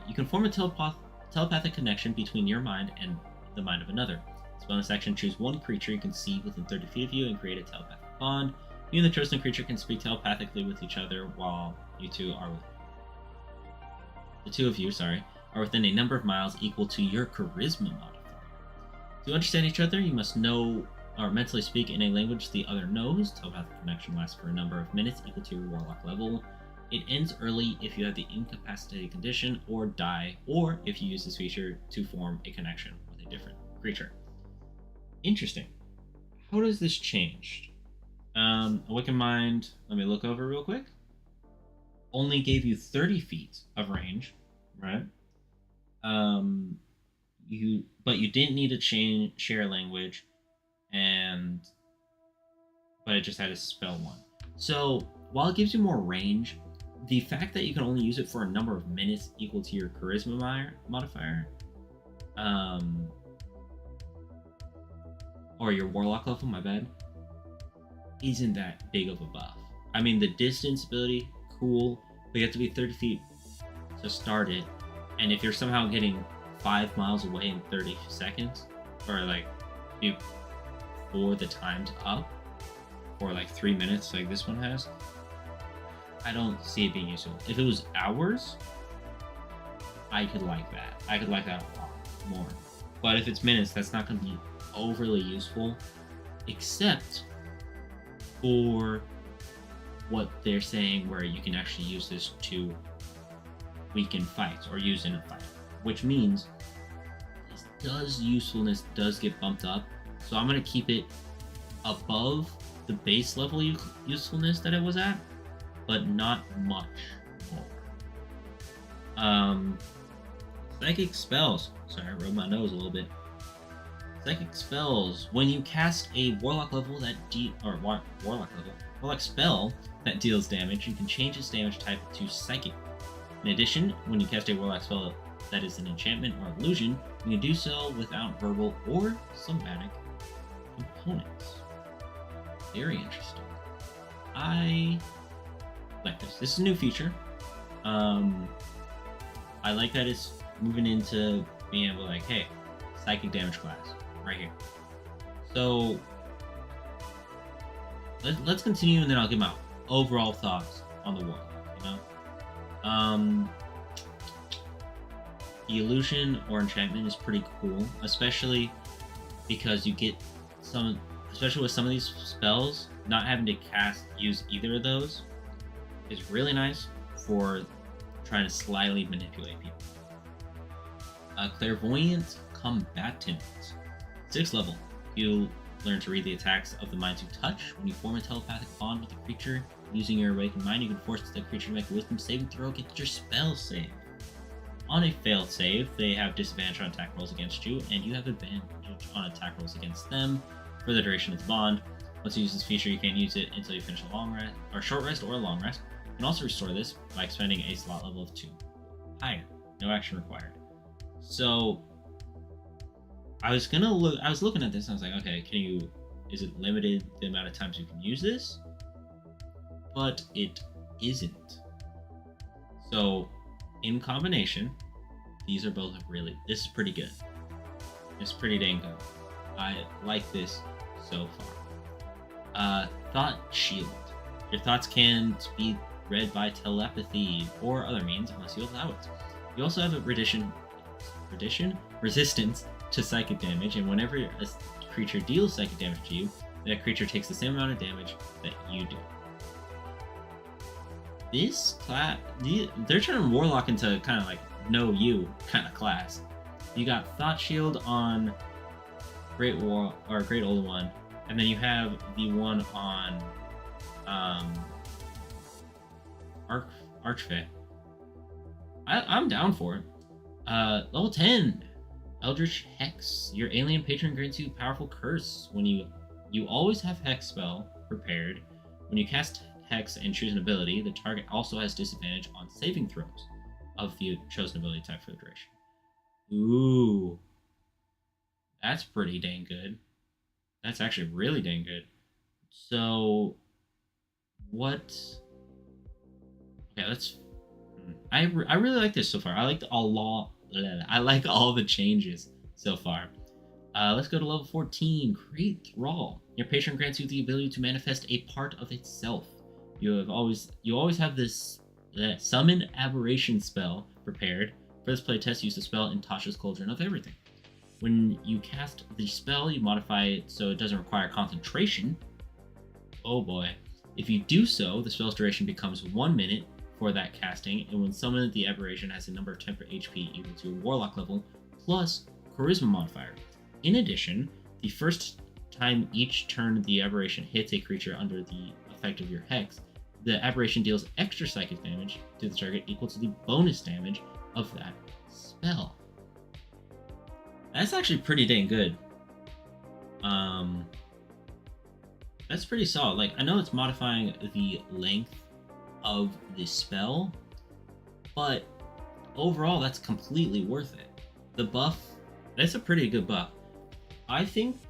You can form a telepathic connection between your mind and the mind of another. This bonus action, choose one creature you can see within 30 feet of you and create a telepathic bond. You and the chosen creature can speak telepathically with each other while the two of you are within a number of miles equal to your charisma modifier. To understand each other, you must know or mentally speak in a language the other knows. Telepathic connection lasts for a number of minutes equal to your warlock level. It ends early if you have the incapacitated condition or die, or if you use this feature to form a connection with a different creature. Interesting. How does this change? Awakened Mind, let me look over real quick. Only gave you 30 feet of range, right? But you didn't need to share language, but it just had a spell one. So while it gives you more range, the fact that you can only use it for a number of minutes equal to your charisma modifier, or your warlock level, my bad, isn't that big of a buff. I mean, the distance ability, cool, but you have to be 30 feet to start it, and if you're somehow getting 5 miles away in 30 seconds, or like before the time's up, or like 3 minutes like this one has, I don't see it being useful. If it was hours, I could like that. I could like that a lot more. But if it's minutes, that's not going to be overly useful, except for what they're saying, where you can actually use this to weaken fights or use in a fight, which means usefulness does get bumped up. So I'm going to keep it above the base level usefulness that it was at, but not much more. Psychic spells. Sorry, I rubbed my nose a little bit. Psychic spells. When you cast a warlock level warlock spell that deals damage, you can change its damage type to psychic. In addition, when you cast a warlock spell that is an enchantment or illusion, you can do so without verbal or somatic components. Very interesting. I like this. This is a new feature. I like that it's moving into being able to, like, hey, psychic damage class right here. So let's continue, and then I'll give my overall thoughts on the warlock. The illusion or enchantment is pretty cool, especially because you get especially with some of these spells, not having to use either of those is really nice for trying to slyly manipulate people. Clairvoyant Combatant, 6th level. You learn to read the attacks of the minds you touch. When you form a telepathic bond with a creature using your awakened mind, you can force the creature to make a wisdom saving throw against your spell save. On a failed save, they have disadvantage on attack rolls against you, and you have advantage on attack rolls against them for the duration of the bond. Once you use this feature, you can't use it until you finish a long rest, or short rest, or a long rest. You can also restore this by expending a slot level of 2 higher. No action required. So I was looking at this and I was like, okay, is it limited the amount of times you can use this? But it isn't. So in combination, these are both this is pretty good. It's pretty dang good. I like this so far. Thought Shield. Your thoughts can't be read by telepathy or other means unless you allow it. You also have a resistance to psychic damage, and whenever a creature deals psychic damage to you, that creature takes the same amount of damage that you do. This class, they're turning Warlock into kind of like know you kind of class. You got Thought Shield on Great Old One, and then you have the one on Archfey. I'm down for it. Level 10, Eldritch Hex. Your alien patron grants you powerful curse. When you always have Hex spell prepared. When you cast Hex and choose an ability, the target also has disadvantage on saving throws of the chosen ability type for the duration. Ooh, that's pretty dang good. That's actually really dang good. So, what? Okay, I really like this so far. I like all the changes so far. Let's go to level 14, Great Thrall. Your patron grants you the ability to manifest a part of itself. You always have this summon aberration spell prepared. For this playtest, use the spell in Tasha's Cauldron of Everything. When you cast the spell, you modify it so it doesn't require concentration. Oh boy. If you do so, the spell's duration becomes 1 minute for that casting, and when summoned, the aberration has a number of temporary HP equal to your Warlock level, plus Charisma modifier. In addition, the first time each turn the aberration hits a creature under the effect of your Hex, the aberration deals extra psychic damage to the target equal to the bonus damage of that spell. That's actually pretty dang good. That's pretty solid. Like, I know it's modifying the length of the spell, but overall that's completely worth it. The buff, that's a pretty good buff. I think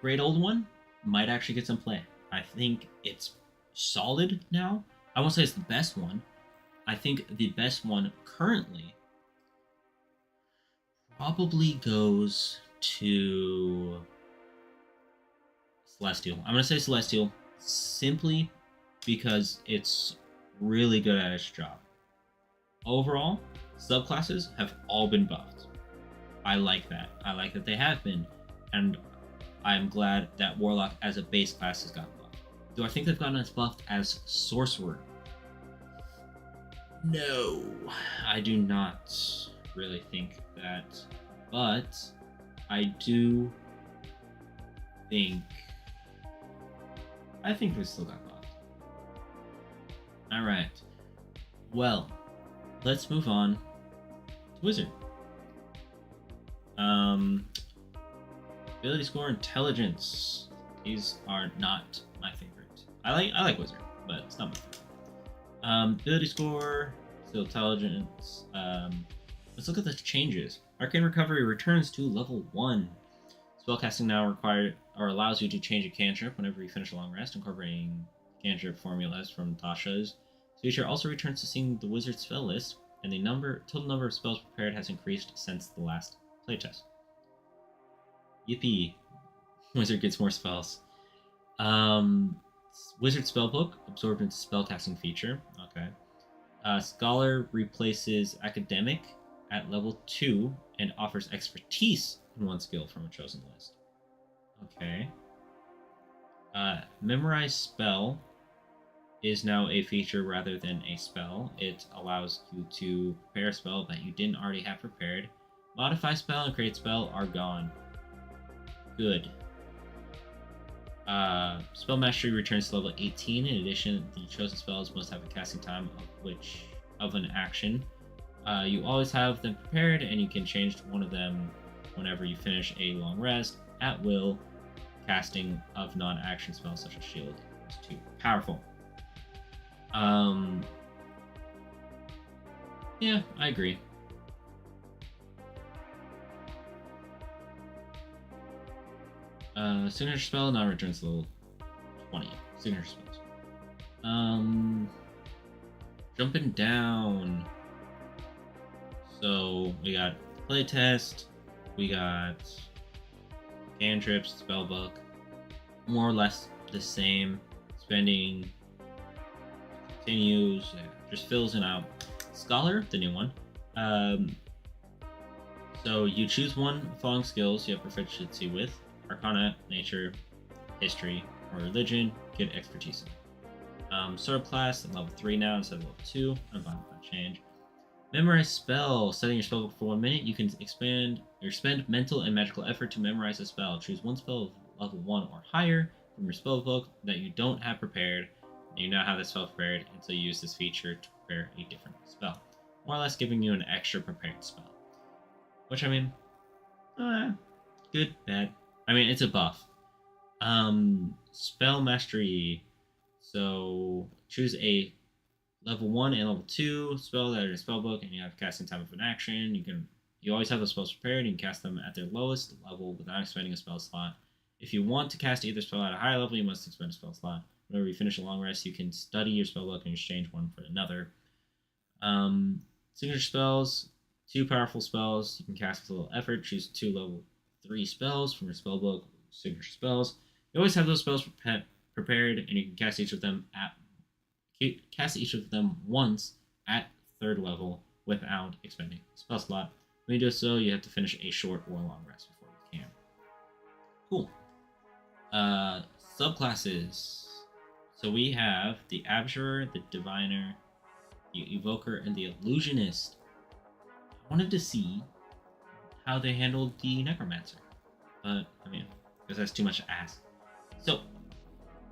Great Old One might actually get some play. I think it's solid now. I won't say it's the best one. I think the best one currently probably goes to Celestial. I'm going to say Celestial simply because it's really good at its job. Overall, subclasses have all been buffed. I like that. I like that they have been. And I'm glad that Warlock as a base class has gotten buffed. Do I think they've gotten as buffed as Sorcerer? No, I do not really think that. But I do think they still got buffed. Alright. Well, let's move on to Wizard. Ability score, intelligence. These are not my favorite. I like Wizard, but it's not my favorite. Ability score, still intelligence. Let's look at the changes. Arcane Recovery returns to level 1. Spellcasting now allows you to change a cantrip whenever you finish a long rest, incorporating cantrip formulas from Tasha's. This feature also returns to seeing the wizard spell list, and the total number of spells prepared has increased since the last playtest. Yippee! Wizard gets more spells. Wizard Spellbook, absorbed into spellcasting feature. Okay. Scholar replaces Academic at level 2 and offers expertise in one skill from a chosen list. Okay. Memorize Spell is now a feature rather than a spell. It allows you to prepare a spell that you didn't already have prepared. Modify Spell and Create Spell are gone. Good. Spell Mastery returns to level 18. In addition, the chosen spells must have a casting time of an action. You always have them prepared, and you can change one of them whenever you finish a long rest. At will, casting of non-action spells such as Shield is too powerful. Yeah, I agree. Signature spell now returns to level 20. Signature spells. Jumping down. So we got playtest, we got cantrips, spellbook, more or less the same. Spending continues, just fills it out. Scholar, the new one. So you choose one of the following skills you have proficiency with: Arcana, Nature, History, or Religion. Get expertise in. Sword class at level 3 now instead of level 2. I'm fine with that change. Memorize spell. Setting your spellbook for 1 minute. You can expand or spend mental and magical effort to memorize a spell. Choose one spell of level 1 or higher from your spellbook that you don't have prepared. And you now have the spell prepared, and so you use this feature to prepare a different spell. More or less giving you an extra prepared spell. Which, I mean, good, bad. I mean, it's a buff. Spell Mastery. So choose a level 1 and level 2 spell that are in a spellbook, and you have casting time of an action. You always have those spells prepared, and you can cast them at their lowest level without expending a spell slot. If you want to cast either spell at a higher level, you must expend a spell slot. Whenever you finish a long rest, you can study your spellbook and exchange one for another. Signature spells, 2 powerful spells. You can cast with a little effort. Choose 2 level 3 spells from your spellbook. Signature spells. You always have those spells prepared, and you can cast each of them once at 3rd level without expending a spell slot. When you do so, you have to finish a short or long rest before you can. Cool. Subclasses. So we have the Abjurer, the Diviner, the Evoker, and the Illusionist. I wanted to see how they handled the Necromancer, but I mean, because that's too much to ask. So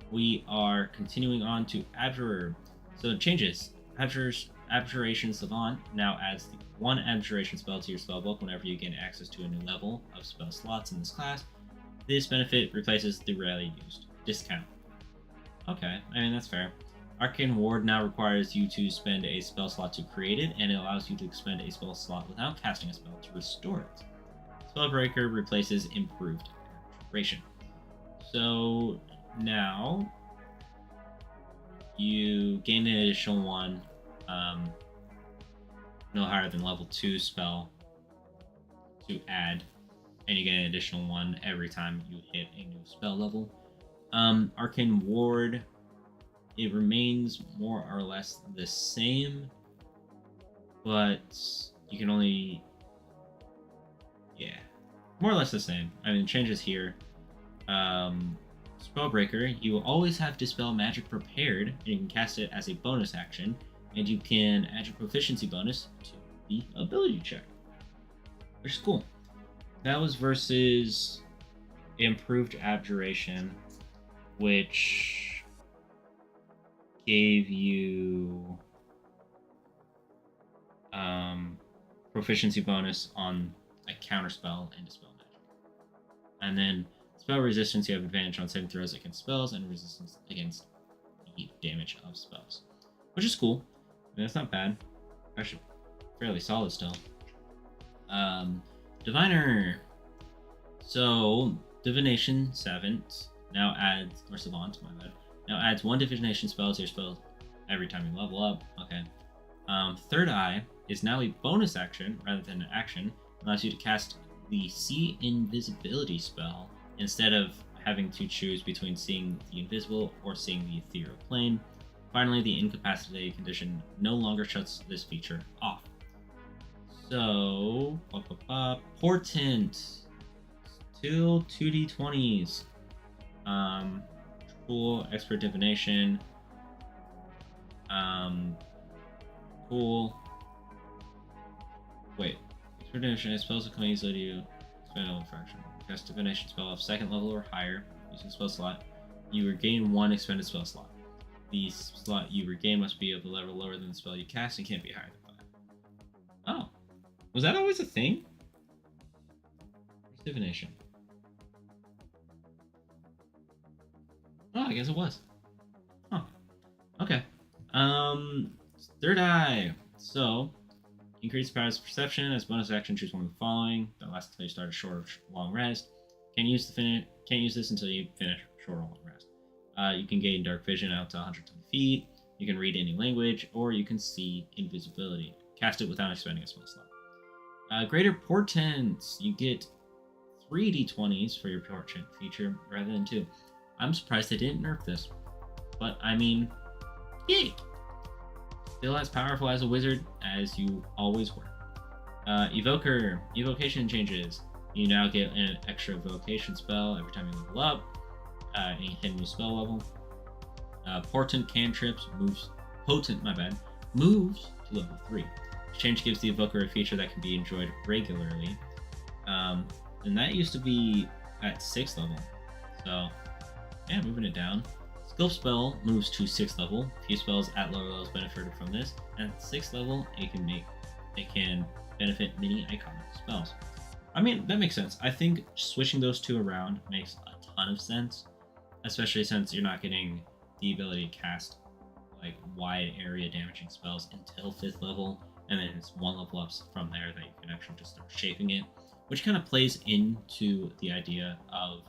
we are continuing on to Abjurer. So it changes. Abjuration Savant now adds the 1 Abjuration spell to your spellbook whenever you gain access to a new level of spell slots in this class. This benefit replaces the rarely used discount. Okay, I mean, that's fair. Arcane Ward now requires you to spend a spell slot to create it, and it allows you to expend a spell slot without casting a spell to restore it. Spellbreaker replaces Improved Abjuration. So now you gain an additional 1, no higher than level 2 spell to add, and you get an additional 1 every time you hit a new spell level. Arcane Ward, it remains more or less the same, but you can only, more or less the same. I mean, changes here. Spellbreaker, you will always have Dispel Magic prepared, and you can cast it as a bonus action, and you can add your proficiency bonus to the ability check, which is cool. That was versus Improved Abjuration, which gave you proficiency bonus on a counterspell and Dispel Magic. And then spell resistance, you have advantage on saving throws against spells and resistance against the damage of spells, which is cool. I mean, that's not bad. Actually, fairly solid still. Diviner. So, Divination Savant now adds, or Savant, my bad, now adds 1 divination spell to your spell every time you level up. Okay. Third Eye is now a bonus action rather than an action. It allows you to cast the See Invisibility spell instead of having to choose between seeing the invisible or seeing the ethereal plane. Finally, the incapacitated condition no longer shuts this feature off. So, Portent. Still 2d20s. Cool. Expert Divination. Cool. Wait. Expert Divination spells will come easily to you. Spell fraction. Cast Divination spell of 2nd level or higher using spell slot. You regain one expended spell slot. The slot you regain must be of a level lower than the spell you cast and can't be higher than 5. Oh. Was that always a thing? Divination. Oh, I guess it was. Huh. Okay. Third eye. So, increase powers of perception as bonus action. Choose one of the following. That lasts until you start a short or long rest. Can't use this until you finish short or long rest. You can gain dark vision out to 120 feet. You can read any language, or you can see invisibility. Cast it without expending a spell slot. Greater portents. You get 3 d20s for your portent feature rather than 2. I'm surprised they didn't nerf this, but I mean, yay! Still as powerful as a wizard as you always were. Evocation changes. You now get an extra evocation spell every time you level up. And you hit a new spell level. Potent cantrips moves to level 3. This change gives the evoker a feature that can be enjoyed regularly. And that used to be at 6th level. So, yeah, moving it down. Sculpt spell moves to 6th level. Few spells at lower levels benefited from this. And at 6th level, it can benefit many iconic spells. I mean, that makes sense. I think switching those two around makes a ton of sense, especially since you're not getting the ability to cast like wide area damaging spells until 5th level, and then it's one level up from there that you can actually just start shaping it, which kind of plays into the idea of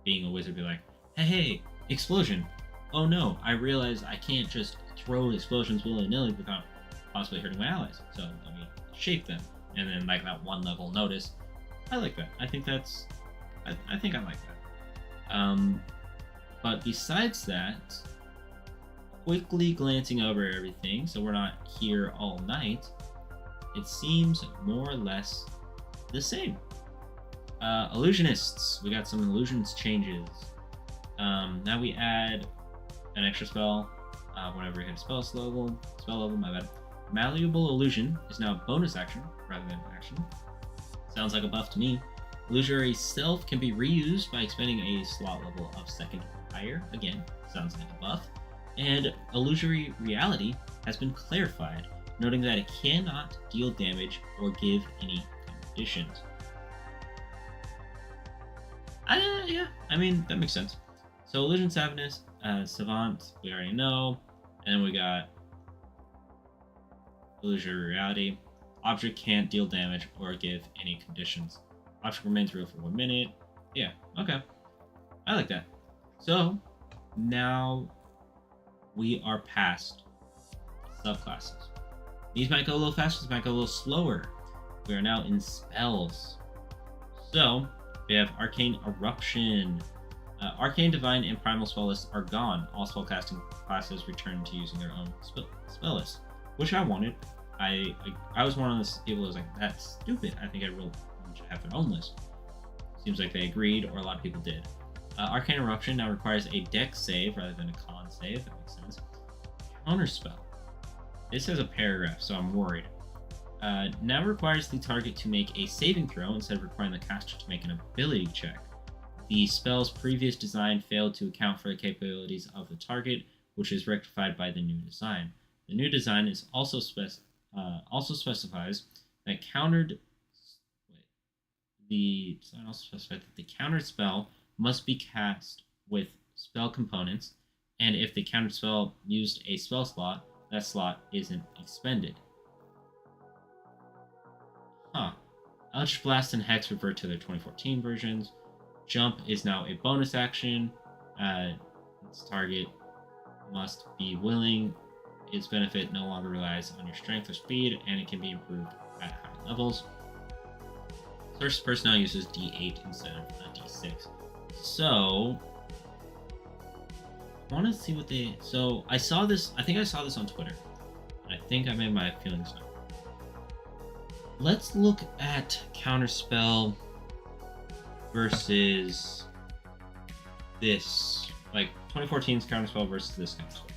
being a wizard. Be like, hey, explosion. Oh no, I realize I can't just throw explosions willy-nilly without possibly hurting my allies. So let me shape them. And then like that one level notice. I like that. I think I think I like that. But besides that, quickly glancing over everything, so we're not here all night, it seems more or less the same. Illusionists. We got some illusions changes. Now we add an extra spell whenever you hit a spell level, my bad. Malleable illusion is now a bonus action rather than action. Sounds like a buff to me. Illusory self can be reused by expending a slot level of 2nd or higher. Again, sounds like a buff. And illusory reality has been clarified, noting that it cannot deal damage or give any conditions. Yeah, I mean, that makes sense. So illusion savant, we already know. And then we got illusory reality. Object can't deal damage or give any conditions. Object remains real for 1 minute. Yeah, okay. I like that. So, now we are past subclasses. These might go a little faster, these might go a little slower. We are now in spells. So, we have Arcane Eruption. Arcane, Divine, and Primal spell lists are gone. All spellcasting classes return to using their own spell list, which I wanted. I was one of those people who was like, that's stupid. I think everyone should have their own list. Seems like they agreed, or a lot of people did. Arcane Eruption now requires a dex save rather than a con save. That makes sense. Counterspell. This has a paragraph, so I'm worried. Now requires the target to make a saving throw instead of requiring the caster to make an ability check. The spell's previous design failed to account for the capabilities of the target, which is rectified by the new design. The new design is also specifies that the design also specifies that the countered spell must be cast with spell components, and if the countered spell used a spell slot, that slot isn't expended. Eldritch Blast and Hex revert to their 2014 versions. Jump is now a bonus action. Its target must be willing. Its benefit no longer relies on your strength or speed, and it can be improved at high levels. First person now uses D8 instead of D6. So, I want to see what they... So, I saw this... I think I saw this on Twitter. And I think I made my feelings known. Let's look at Counterspell versus this. Like, 2014's Counterspell versus this Counterspell.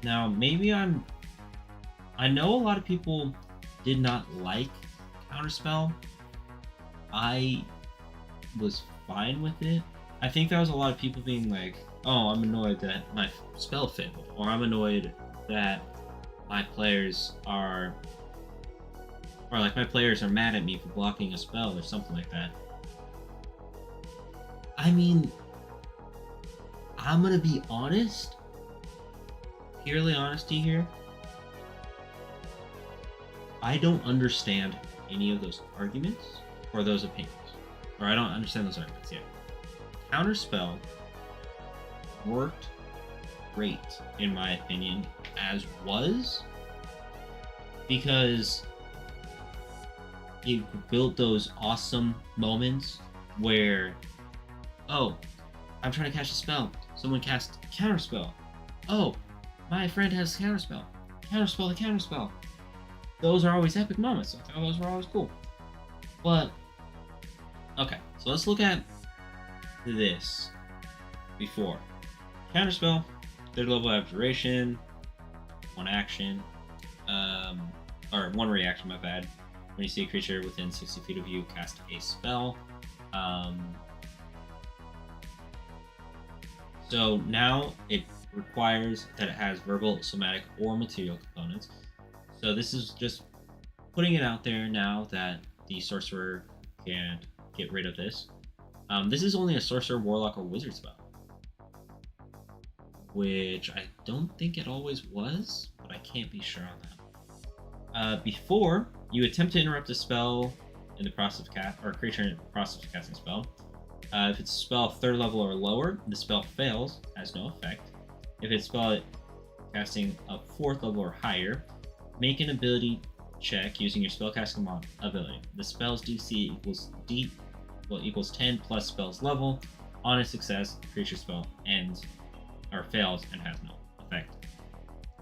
Now, maybe I know a lot of people did not like Counterspell. I was fine with it. I think there was a lot of people being like, oh, I'm annoyed that my spell failed, or I'm annoyed that my players are, or like my players are mad at me for blocking a spell or something like that. I mean, I'm gonna be honest, purely honesty here. I don't understand any of those arguments or those opinions. Or I don't understand those arguments yet. Counterspell worked great, in my opinion, as was, because it built those awesome moments where, oh, I'm trying to cast a spell. Someone cast Counterspell. Oh, my friend has Counterspell. Counterspell the Counterspell. Those are always epic moments. I thought those were always cool. But, okay, so let's look at this before. Counterspell, 3rd level abjuration, 1 action, or 1 reaction, my bad. When you see a creature within 60 feet of you, cast a spell. So now it requires that it has verbal, somatic, or material components. So this is just putting it out there now that the sorcerer can get rid of this. This is only a sorcerer, warlock, or wizard spell, which I don't think it always was, but I can't be sure on that. Before, you attempt to interrupt a spell in the process of cast, or a creature in the process of casting a spell. If it's a spell 3rd level or lower, the spell fails, has no effect. If it's a spell casting a 4th level or higher, make an ability check using your spellcasting ability. The spell's DC equals 10 plus spell's level. On a success, the creature spell ends or fails and has no effect.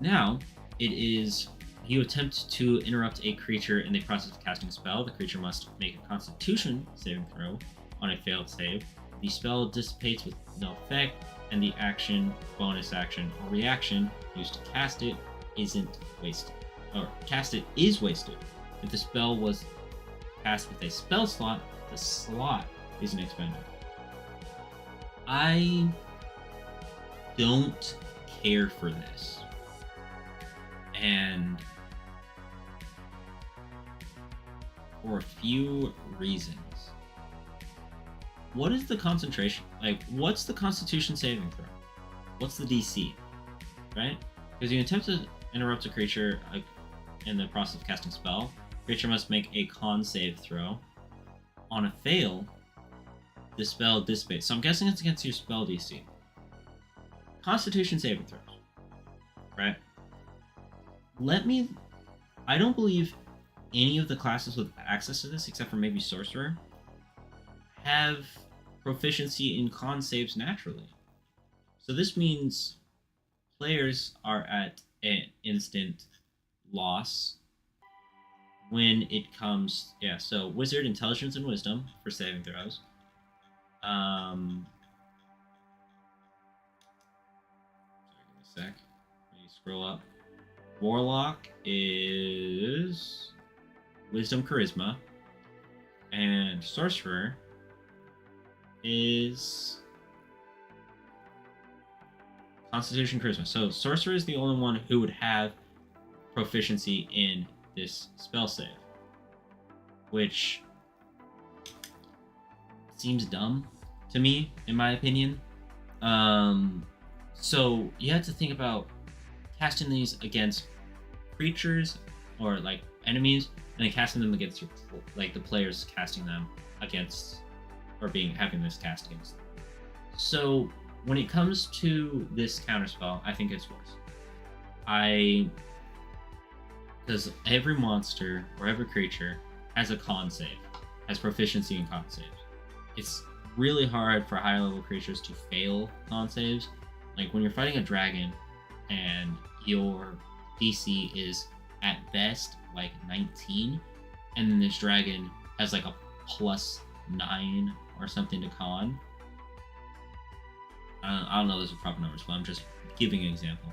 Now, it is you attempt to interrupt a creature in the process of casting a spell. The creature must make a Constitution saving throw. On a failed save, the spell dissipates with no effect, and the action, bonus action, or reaction used to cast it isn't wasted. Or cast it is wasted. If the spell was cast with a spell slot, the slot isn't expended. I don't care for this. And for a few reasons. What is the concentration? Like, what's the Constitution saving throw? What's the DC? Right? Because you attempt to interrupt a creature in the process of casting spell, creature must make a con save throw. On a fail, the spell dissipates. So I'm guessing it's against your spell DC. Constitution saving throws. Right? I don't believe any of the classes with access to this, except for maybe Sorcerer, have proficiency in con saves naturally. So this means players are at an instant loss when it comes, so Wizard, Intelligence, and Wisdom for saving throws. Sorry, give me a sec. Let me scroll up. Warlock is Wisdom, Charisma, and Sorcerer is Constitution, Charisma. So Sorcerer is the only one who would have proficiency in this spell save, which seems dumb to me, in my opinion. So you have to think about casting these against creatures or like enemies, and then casting them against the players casting them against, or having this cast against them. So when it comes to this counterspell, I think it's worse. Because every monster or every creature has a con save, has proficiency in con saves. It's really hard for higher level creatures to fail con saves. Like when you're fighting a dragon and your DC is at best like 19, and then this dragon has like a +9 or something to con. I don't know those are proper numbers, but I'm just giving an example.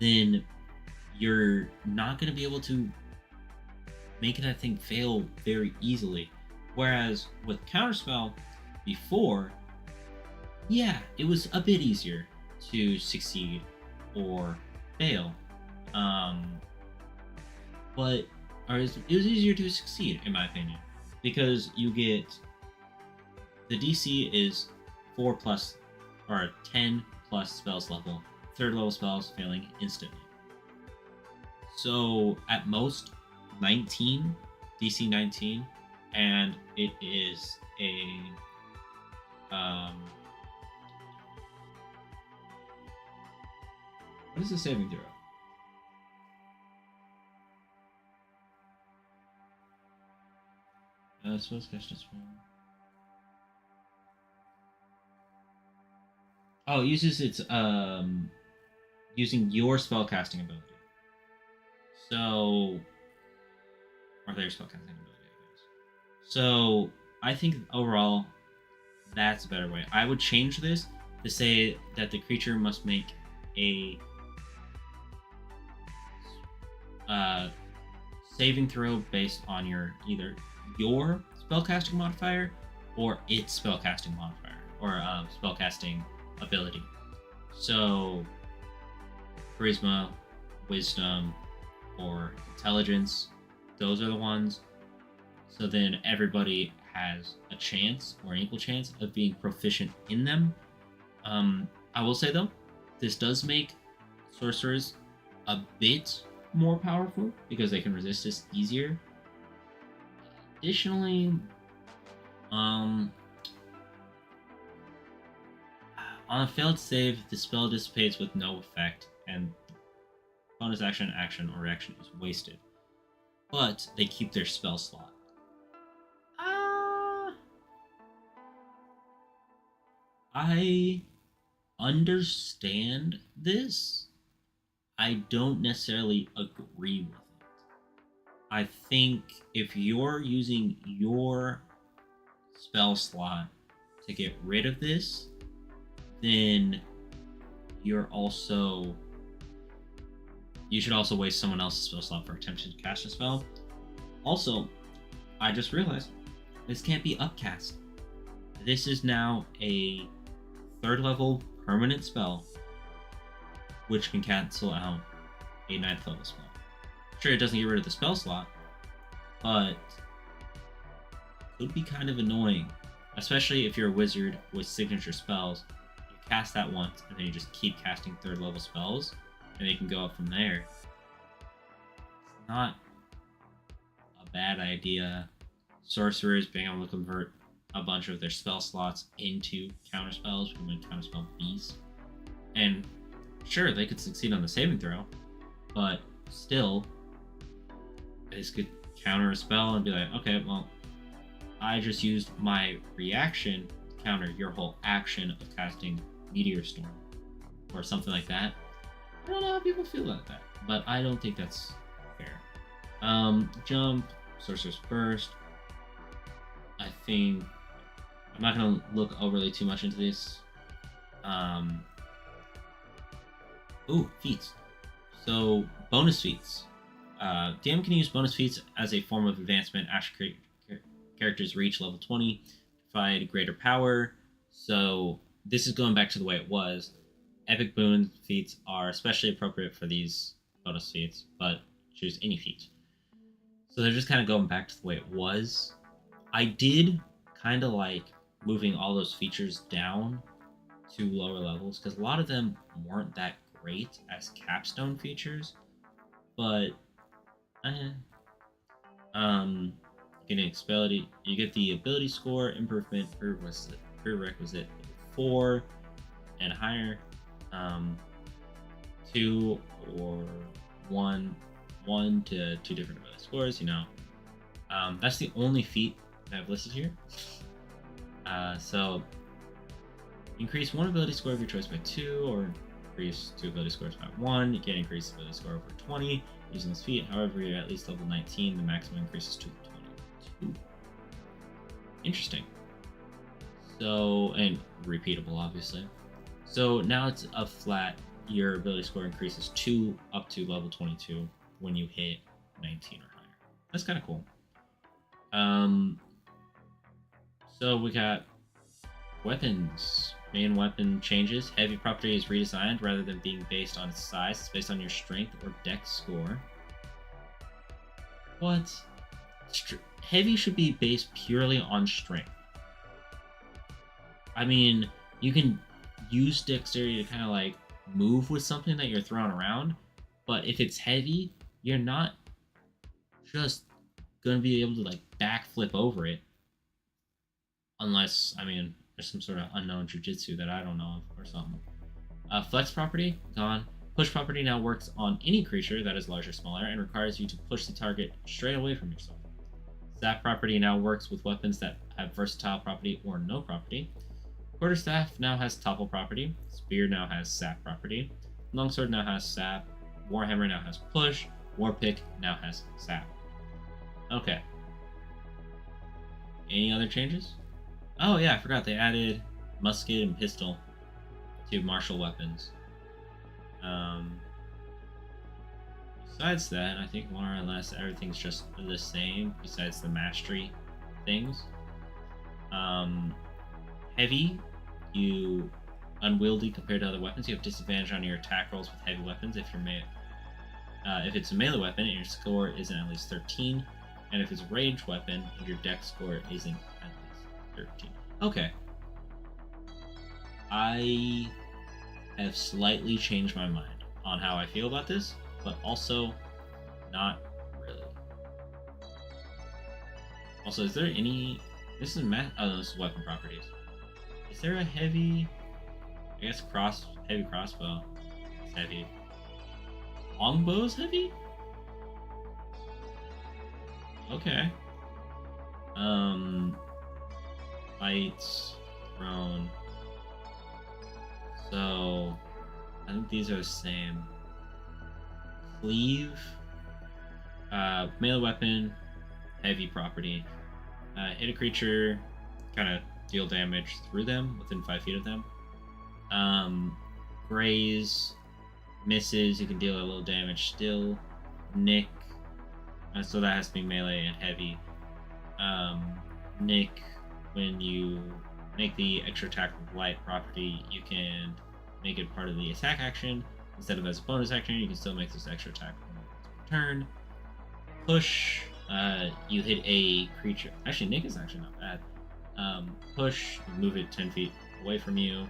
Then you're not going to be able to make that thing fail very easily. Whereas with Counterspell, before, yeah, it was a bit easier to succeed or fail. Um, but it was easier to succeed, in my opinion, because you get the DC is 4 plus or 10 plus spells level, third level spells failing instantly. So at most 19, DC 19, and it is a what is the saving throw? Spells cast this one. Oh, it uses its using your spellcasting ability. So, or their spellcasting ability, I guess. So, I think overall, that's a better way. I would change this to say that the creature must make a saving throw based on either your spellcasting modifier or its spellcasting modifier or spellcasting ability. So, charisma, wisdom, or intelligence, those are the ones. So then everybody has a chance or an equal chance of being proficient in them. I will say though, this does make sorcerers a bit more powerful because they can resist this easier. Additionally, on a failed save, the spell dissipates with no effect, and bonus action, or reaction is wasted. But they keep their spell slot. I understand this. I don't necessarily agree with it. I think if you're using your spell slot to get rid of this, then you should also waste someone else's spell slot for attempting to cast a spell. Also, I just realized this can't be upcast. This is now a third level permanent spell, which can cancel out a 9th level spell. Sure, it doesn't get rid of the spell slot, but could be kind of annoying, especially if you're a wizard with signature spells. You cast that once, and then you just keep casting third level spells, and you can go up from there. It's not a bad idea. Sorcerers being able to convert a bunch of their spell slots into counter spells, becoming counter spell beast. And sure, they could succeed on the saving throw, but still, they just could counter a spell and be like, okay, well, I just used my reaction to counter your whole action of casting Meteor Storm or something like that. I don't know how people feel about that, but I don't think that's fair. Jump, Sorcerer's Burst. I think I'm not going to look overly too much into this. Feats. So, bonus feats. DM can use bonus feats as a form of advancement after characters reach level 20 to provide greater power. So, this is going back to the way it was. Epic boon feats are especially appropriate for these bonus feats, but choose any feat. So, they're just kind of going back to the way it was. I did kind of like moving all those features down to lower levels because a lot of them weren't that great as capstone features, but you get the ability score improvement prerequisite 4 and higher, 2 or 1 to 2 different ability scores. That's the only feat that I've listed here. So increase 1 ability score of your choice by 2, or increase 2 ability scores by 1. You can increase the ability score over 20 using this feat. However, you're at least level 19, the maximum increases to 22. Interesting. So, and repeatable, obviously. So now it's a flat. Your ability score increases up to level 22 when you hit 19 or higher. That's kind of cool. So we got weapons. Main weapon changes. Heavy property is redesigned rather than being based on its size. It's based on your strength or dex score. What? Heavy should be based purely on strength. I mean, you can use dexterity to kind of like move with something that you're throwing around, but if it's heavy, you're not just gonna be able to like backflip over it. Unless, I mean, there's some sort of unknown jujitsu that I don't know of or something. Flex property, gone. Push property now works on any creature that is large or smaller and requires you to push the target straight away from yourself. Staff property now works with weapons that have versatile property or no property. Quarterstaff now has topple property. Spear now has sap property. Longsword now has sap. Warhammer now has push. Warpick now has sap. Okay. Any other changes? Oh yeah, I forgot they added musket and pistol to martial weapons. Besides that, I think more or less everything's just the same besides the mastery things. Heavy, you unwieldy compared to other weapons. You have disadvantage on your attack rolls with heavy weapons if it's a melee weapon and your score isn't at least 13, and if it's a ranged weapon and your dex score isn't at least 13. Okay. I have slightly changed my mind on how I feel about this, but also not really. Also, is there any... This is this is weapon properties. Is there a heavy... I guess heavy crossbow. It's heavy. Longbow's heavy? Okay. Lights, thrown. So, I think these are the same. Cleave, melee weapon, heavy property. Hit a creature, kind of deal damage through them within 5 feet of them. Graze, misses, you can deal a little damage still. Nick, so that has to be melee and heavy. Nick, when you make the extra attack with light property, you can make it part of the attack action. Instead of as a bonus action, you can still make this extra attack per turn. Push, you hit a creature. Actually, Nick is actually not bad. Push, you move it 10 feet away from you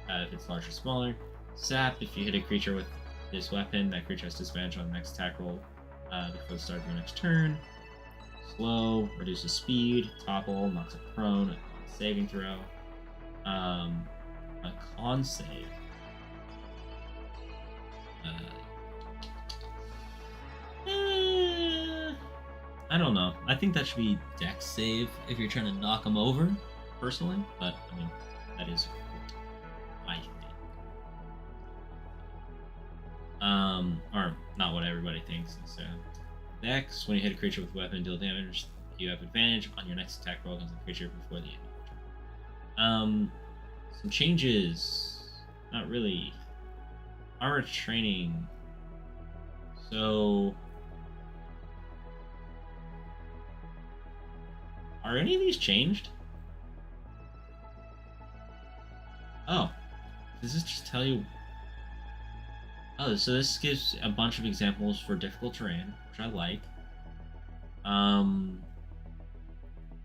if it's large or smaller. Sap, if you hit a creature with this weapon, that creature has disadvantage on the next attack roll before the start of your next turn. Slow, reduces speed. Topple, knocks it prone. Saving throw. A con save. I don't know. I think that should be dex save if you're trying to knock them over, personally. But, I mean, that is what I think. Or not what everybody thinks. So, dex, when you hit a creature with a weapon, deal damage, you have advantage on your next attack roll against the creature before the end of the turn. Some changes. Not really. Armor training. So, are any of these changed? Oh, does this just tell you? Oh, so this gives a bunch of examples for difficult terrain, which I like.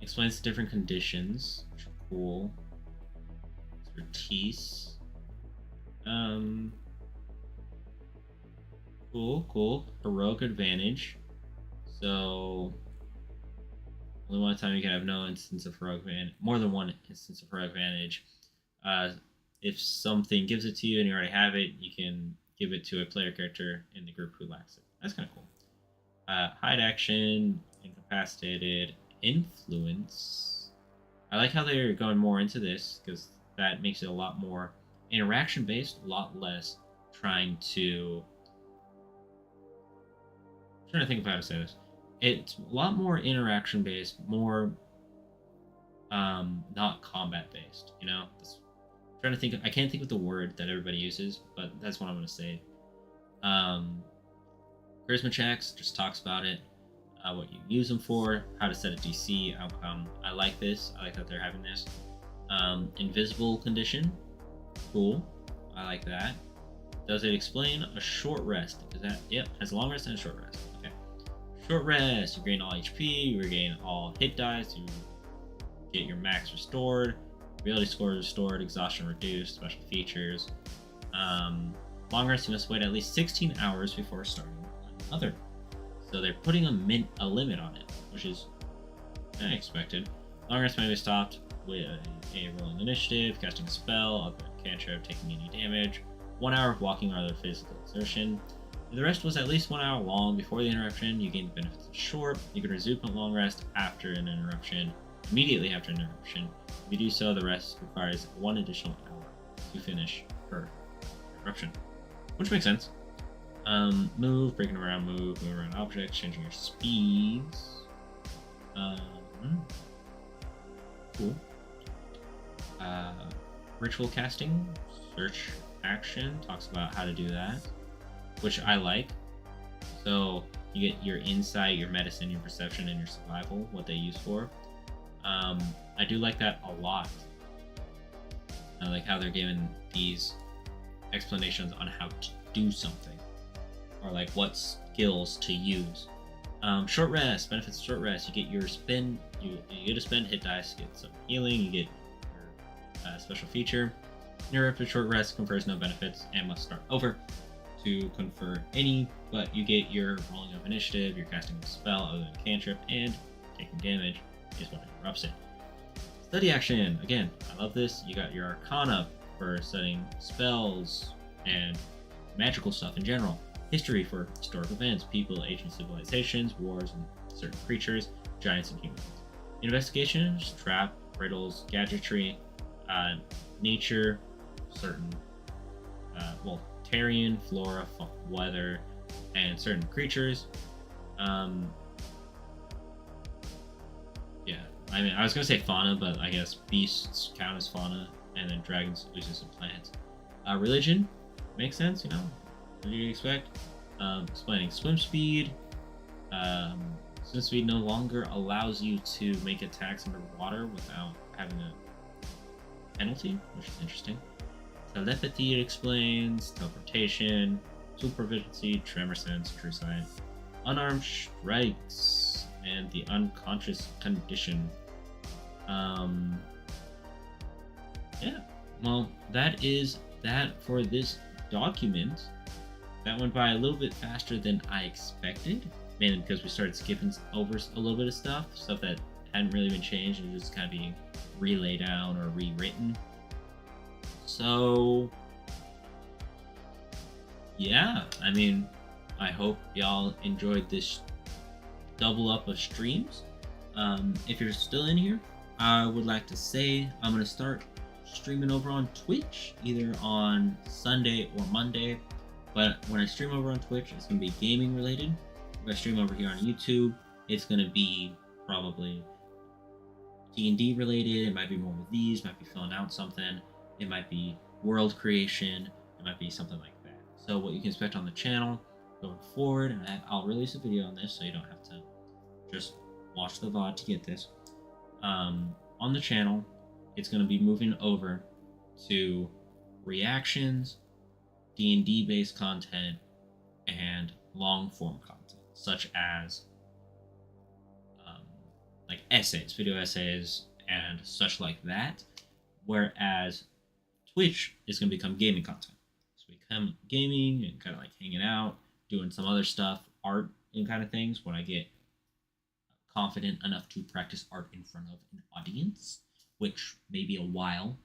Explains the different conditions, which are cool. Expertise. Cool. Heroic advantage. So, only one time you can have no instance of heroic advantage. More than one instance of heroic advantage. If something gives it to you and you already have it, you can give it to a player character in the group who lacks it. That's kind of cool. Hide action, incapacitated, influence. I like how they're going more into this because that makes it a lot more interaction based, a lot less trying to. I'm trying to think of how to say this. It's a lot more interaction based, more not combat based. You know, trying to think. I can't think of the word that everybody uses, but that's what I'm going to say. Charisma checks just talks about it, what you use them for, how to set a DC. I like this. I like that they're having this. Invisible condition. Cool. I like that. Does it explain a short rest? Is that, yep, has a long rest and a short rest. Okay. Short rest, you gain all HP, you regain all hit dice, you get your max restored, ability score restored, exhaustion reduced, special features. Long rest, you must wait at least 16 hours before starting another. So they're putting a limit on it, which is unexpected. Long rest may be stopped with a rolling initiative, casting a spell, other cantrip, taking any damage, 1 hour of walking or other physical exertion. If the rest was at least 1 hour long before the interruption, you gain the benefits of short. You can resume a long rest after an interruption, immediately after an interruption. If you do so, the rest requires 1 additional hour to finish per interruption, which makes sense. Move, breaking around, move around objects, changing your speeds. Cool. Ritual casting, search action, talks about how to do that, which I like. So you get your insight, your medicine, your perception, and your survival, what they use for. I do like that a lot. I like how they're given these explanations on how to do something, or like what skills to use. Short rest, benefits of short rest. You get your spend. You get to spend hit dice. You get some healing. You get your special feature. Interrupted short rest confers no benefits and must start over to confer any. But you get your rolling of initiative. You're casting a spell other than cantrip, and taking damage is what interrupts it. Study action. Again, I love this. You got your Arcana for studying spells and magical stuff in general. History for historic events, people, ancient civilizations, wars, and certain creatures, giants and humans. Investigations, trap, riddles, gadgetry, nature, certain, Terran, flora, weather, and certain creatures. Yeah, I mean, I was gonna say fauna, but I guess beasts count as fauna, and then dragons, lizards, and plants. Religion makes sense, you know. What do you expect? Explaining swim speed. Swim speed no longer allows you to make attacks underwater without having a penalty, which is interesting. Telepathy, it explains. Teleportation. Tool proficiency. Tremor sense. True sight. Unarmed strikes. And the unconscious condition. Yeah. Well, that is that for this document. That went by a little bit faster than I expected, mainly because we started skipping over a little bit of stuff that hadn't really been changed and just kind of being relayed down or rewritten. So, yeah, I mean, I hope y'all enjoyed this double up of streams. If you're still in here, I would like to say I'm going to start streaming over on Twitch, either on Sunday or Monday. But when I stream over on Twitch, it's going to be gaming related. If I stream over here on YouTube, it's going to be probably D&D related. It might be more of these, might be filling out something. It might be world creation. It might be something like that. So what you can expect on the channel going forward, and I'll release a video on this so you don't have to just watch the VOD to get this. On the channel, it's going to be moving over to reactions, D&D based content, and long form content, such as like essays, video essays, and such like that. Whereas Twitch is going to become gaming content. So we become gaming and kind of like hanging out, doing some other stuff, art and kind of things when I get confident enough to practice art in front of an audience, which may be a while.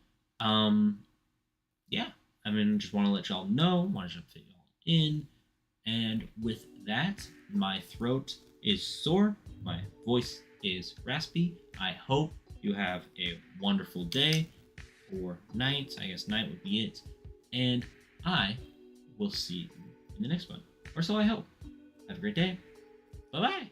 Yeah. I mean, just want to let y'all know, want to fit y'all in. And with that, my throat is sore, my voice is raspy. I hope you have a wonderful day or night. I guess night would be it. And I will see you in the next one. Or so I hope. Have a great day. Bye-bye.